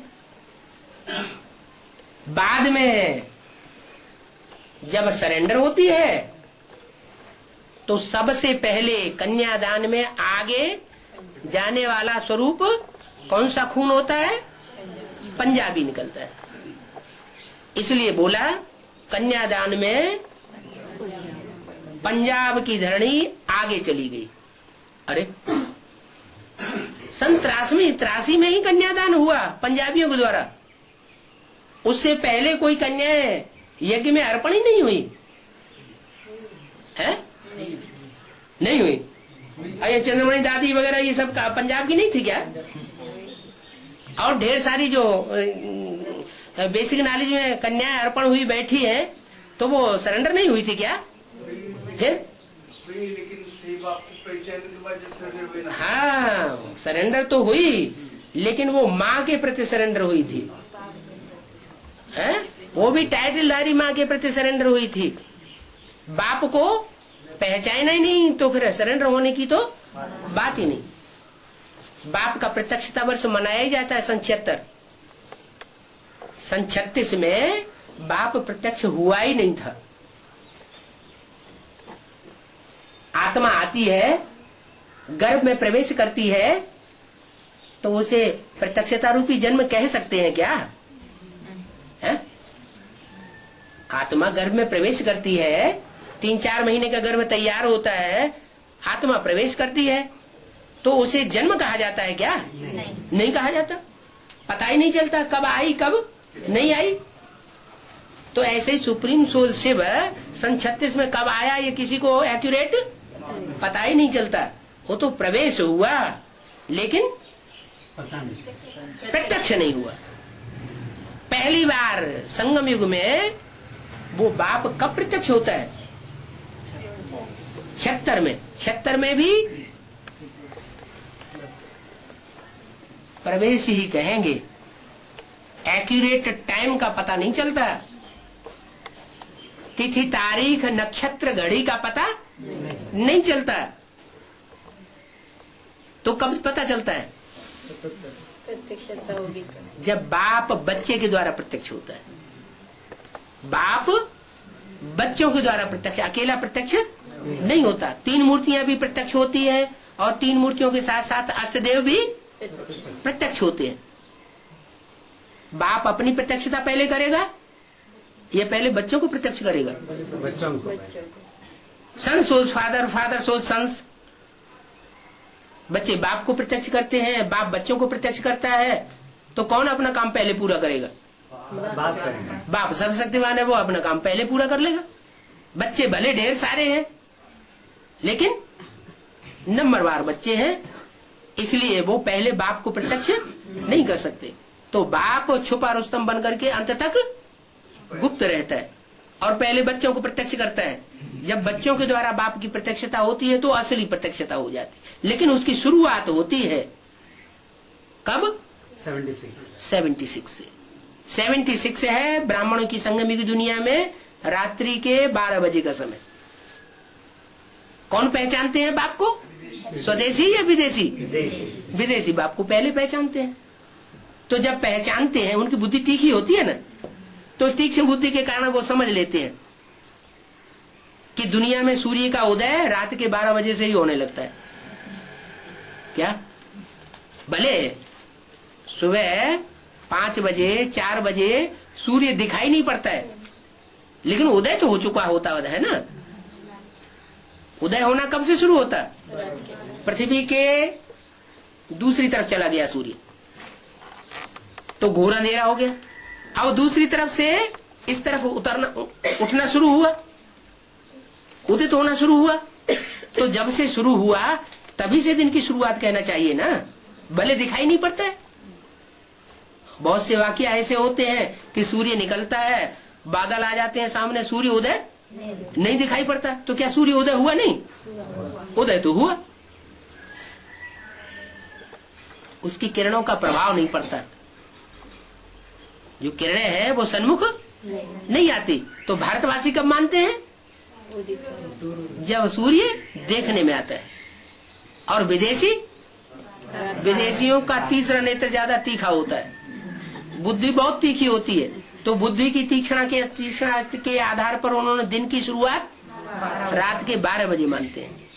बाद में जब सरेंडर होती है तो सबसे पहले कन्यादान में आगे जाने वाला स्वरूप कौन सा खून होता है? पंजाबी निकलता है। इसलिए बोला कन्यादान में पंजाब की धरणी आगे चली गई। अरे सन 83 में ही कन्यादान हुआ पंजाबियों के द्वारा। उससे पहले कोई कन्याएं यज्ञ में अर्पण ही नहीं हुई है? नहीं हुई। अरे चंद्रमणि दादी वगैरह ये सब पंजाब की नहीं थी क्या? और ढेर सारी जो बेसिक नॉलेज में कन्याएं अर्पण हुई बैठी है, तो वो सरेंडर नहीं हुई थी क्या? फिर हाँ, सरेंडर तो हुई, लेकिन वो माँ के प्रति सरेंडर हुई थी है? वो भी टाइटलधारी माँ के प्रति सरेंडर हुई थी। बाप को पहचाना ही नहीं तो फिर सरेंडर होने की तो बात ही नहीं। बाप का प्रत्यक्षता वर्ष मनाया ही जाता है सन 36 में बाप प्रत्यक्ष हुआ ही नहीं था। आत्मा आती है, गर्भ में प्रवेश करती है, तो उसे प्रत्यक्षता रूपी जन्म कह सकते हैं क्या? है? आत्मा गर्भ में प्रवेश करती है, 3-4 महीने का गर्भ तैयार होता है, आत्मा प्रवेश करती है, तो उसे जन्म कहा जाता है क्या? नहीं कहा जाता। पता ही नहीं चलता कब आई कब नहीं आई। तो ऐसे ही सुप्रीम सोल शिव सन 36 में कब आया ये किसी को एक्यूरेट पता ही नहीं चलता। वो तो प्रवेश हुआ लेकिन पता नहीं, प्रत्यक्ष नहीं हुआ। पहली बार संगम युग में वो बाप कब प्रत्यक्ष होता है? 76 में। 76 में भी प्रवेश ही कहेंगे, एक्यूरेट टाइम का पता नहीं चलता। तिथि तारीख नक्षत्र घड़ी का पता नहीं चलता। तो कब पता चलता है? प्रत्यक्षता होगी जब बाप बच्चे के द्वारा प्रत्यक्ष होता है। बाप बच्चों के द्वारा प्रत्यक्ष, अकेला प्रत्यक्ष नहीं होता। 3 मूर्तियां भी प्रत्यक्ष होती है और 3 मूर्तियों के साथ साथ अष्टदेव भी प्रत्यक्ष होते हैं। बाप अपनी प्रत्यक्षता पहले करेगा या पहले बच्चों को प्रत्यक्ष करेगा? बच्चों को। सन सोज फादर, फादर सोज सन्स। बच्चे बाप को प्रत्यक्ष करते हैं, बाप बच्चों को प्रत्यक्ष करता है। तो कौन अपना काम पहले पूरा करेगा? बाप करेगा। बाप सर्वशक्तिमान है, वो अपना काम पहले पूरा कर लेगा। बच्चे भले ढेर सारे हैं लेकिन नंबरवार बच्चे हैं, इसलिए वो पहले बाप को प्रत्यक्ष नहीं कर सकते। तो बाप छुपा रुस्तम बन करके अंत तक गुप्त रहता है और पहले बच्चों को प्रत्यक्ष करता है। जब बच्चों के द्वारा बाप की प्रत्यक्षता होती है तो असली प्रत्यक्षता हो जाती है, लेकिन उसकी शुरुआत होती है कब? 76 से। 76 है ब्राह्मणों की संगमी की दुनिया में रात्रि के 12 बजे का समय। कौन पहचानते हैं बाप को? स्वदेशी या विदेशी? विदेशी बाप को पहले पहचानते हैं। तो जब पहचानते हैं, उनकी बुद्धि तीखी होती है ना, तो तीक्ष्ण बुद्धि के कारण वो समझ लेते हैं कि दुनिया में सूर्य का उदय रात के 12 बजे से ही होने लगता है। क्या? भले सुबह 5 बजे 4 बजे सूर्य दिखाई नहीं पड़ता है, लेकिन उदय तो हो चुका होता है ना। उदय होना कब से शुरू होता? पृथ्वी के दूसरी तरफ चला गया सूर्य, तो घोर अंधेरा हो गया। अब दूसरी तरफ से इस तरफ उठना शुरू हुआ, उदित होना शुरू हुआ। तो जब से शुरू हुआ तभी से दिन की शुरुआत कहना चाहिए ना, भले दिखाई नहीं पड़ता है। बहुत से वाक्य ऐसे होते हैं कि सूर्य निकलता है, बादल आ जाते हैं सामने, सूर्य उदय नहीं दिखाई पड़ता। तो क्या सूर्य उदय हुआ नहीं? उदय तो हुआ, उसकी किरणों का प्रभाव नहीं पड़ता। जो किरणें हैं वो सन्मुख नहीं आती। तो भारतवासी कब मानते हैं? जब सूर्य देखने में आता है। और विदेशियों का तीसरा नेत्र ज्यादा तीखा होता है, बुद्धि बहुत तीखी होती है। तो बुद्धि की तीक्ष्णता के आधार पर उन्होंने दिन की शुरुआत रात के 12 बजे मानते हैं।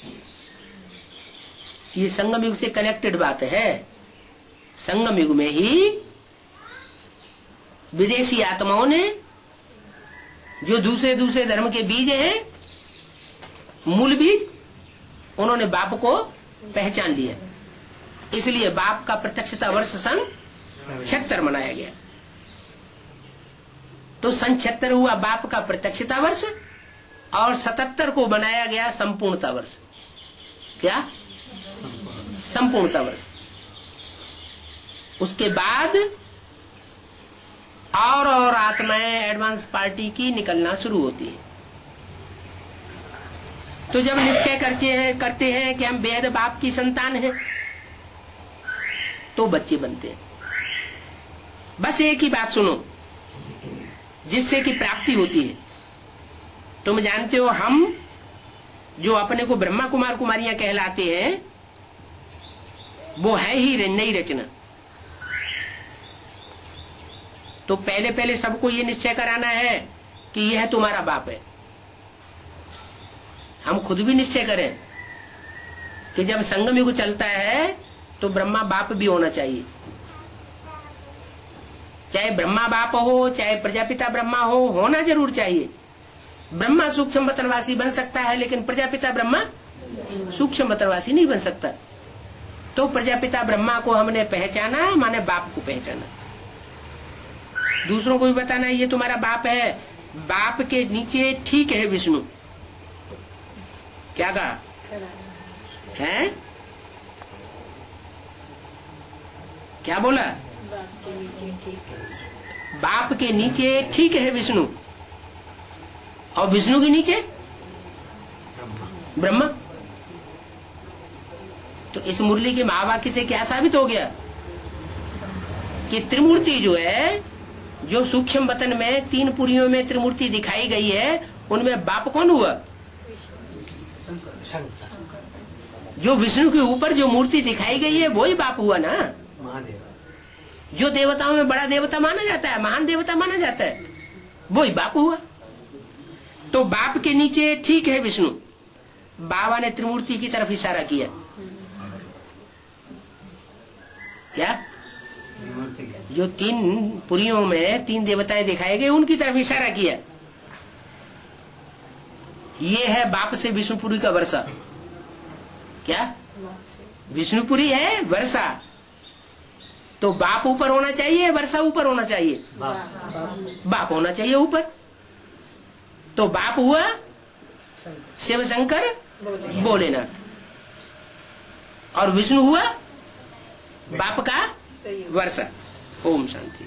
ये संगम युग से कनेक्टेड बात है। संगम युग में ही विदेशी आत्माओं ने, जो दूसरे धर्म के बीज हैं, मूल बीज, उन्होंने बाप को पहचान लिया। इसलिए बाप का प्रत्यक्षता वर्ष सन 76 मनाया गया। तो सन 76 हुआ बाप का प्रत्यक्षता वर्ष और 77 को बनाया गया संपूर्णता वर्ष। क्या? संपूर्णता वर्ष। उसके बाद और आत्माएं एडवांस पार्टी की निकलना शुरू होती है। तो जब निश्चय करते हैं कि हम बेहद बाप की संतान हैं, तो बच्चे बनते हैं। बस एक ही बात सुनो जिससे कि प्राप्ति होती है। तुम जानते हो, हम जो अपने को ब्रह्मा कुमार कुमारियां कहलाते हैं, वो है ही नई रचना। तो पहले सबको ये निश्चय कराना है कि यह तुम्हारा बाप है। हम खुद भी निश्चय करें कि जब संगम युग चलता है तो ब्रह्मा बाप भी होना चाहिए। चाहे ब्रह्मा बाप हो, चाहे प्रजापिता ब्रह्मा हो, होना जरूर चाहिए। ब्रह्मा सूक्ष्म वतनवासी बन सकता है, लेकिन प्रजापिता ब्रह्मा सूक्ष्म वतनवासी नहीं बन सकता। तो प्रजापिता ब्रह्मा को हमने पहचाना, माने बाप को पहचाना। दूसरों को भी बताना ये तुम्हारा बाप है। बाप के नीचे ठीक है विष्णु। क्या कहा है? क्या बोला? बाप के नीचे ठीक है। बाप के नीचे ठीक है विष्णु, और विष्णु के नीचे ब्रह्मा। तो इस मुरली के महावाक्य से क्या साबित हो गया कि त्रिमूर्ति जो है, जो सूक्ष्म वतन में 3 पुरियों में त्रिमूर्ति दिखाई गई है, उनमें बाप कौन हुआ? जो विष्णु के ऊपर जो मूर्ति दिखाई गई है वही बाप हुआ ना। महादेव जो देवताओं में बड़ा देवता माना जाता है, महान देवता माना जाता है, वही बाप हुआ। तो बाप के नीचे ठीक है विष्णु। बाबा ने त्रिमूर्ति की तरफ इशारा किया। क्या? जो 3 पुरियों में 3 देवताएं दिखाए गए, उनकी तरफ इशारा किया। ये है बाप से विष्णुपुरी का वर्षा। क्या? विष्णुपुरी है वर्षा। तो बाप ऊपर होना चाहिए, वर्षा ऊपर होना चाहिए? बाप होना चाहिए ऊपर। तो बाप हुआ शिव शंकर भोलेनाथ, और विष्णु हुआ बाप का वर्षा। ओम शांति।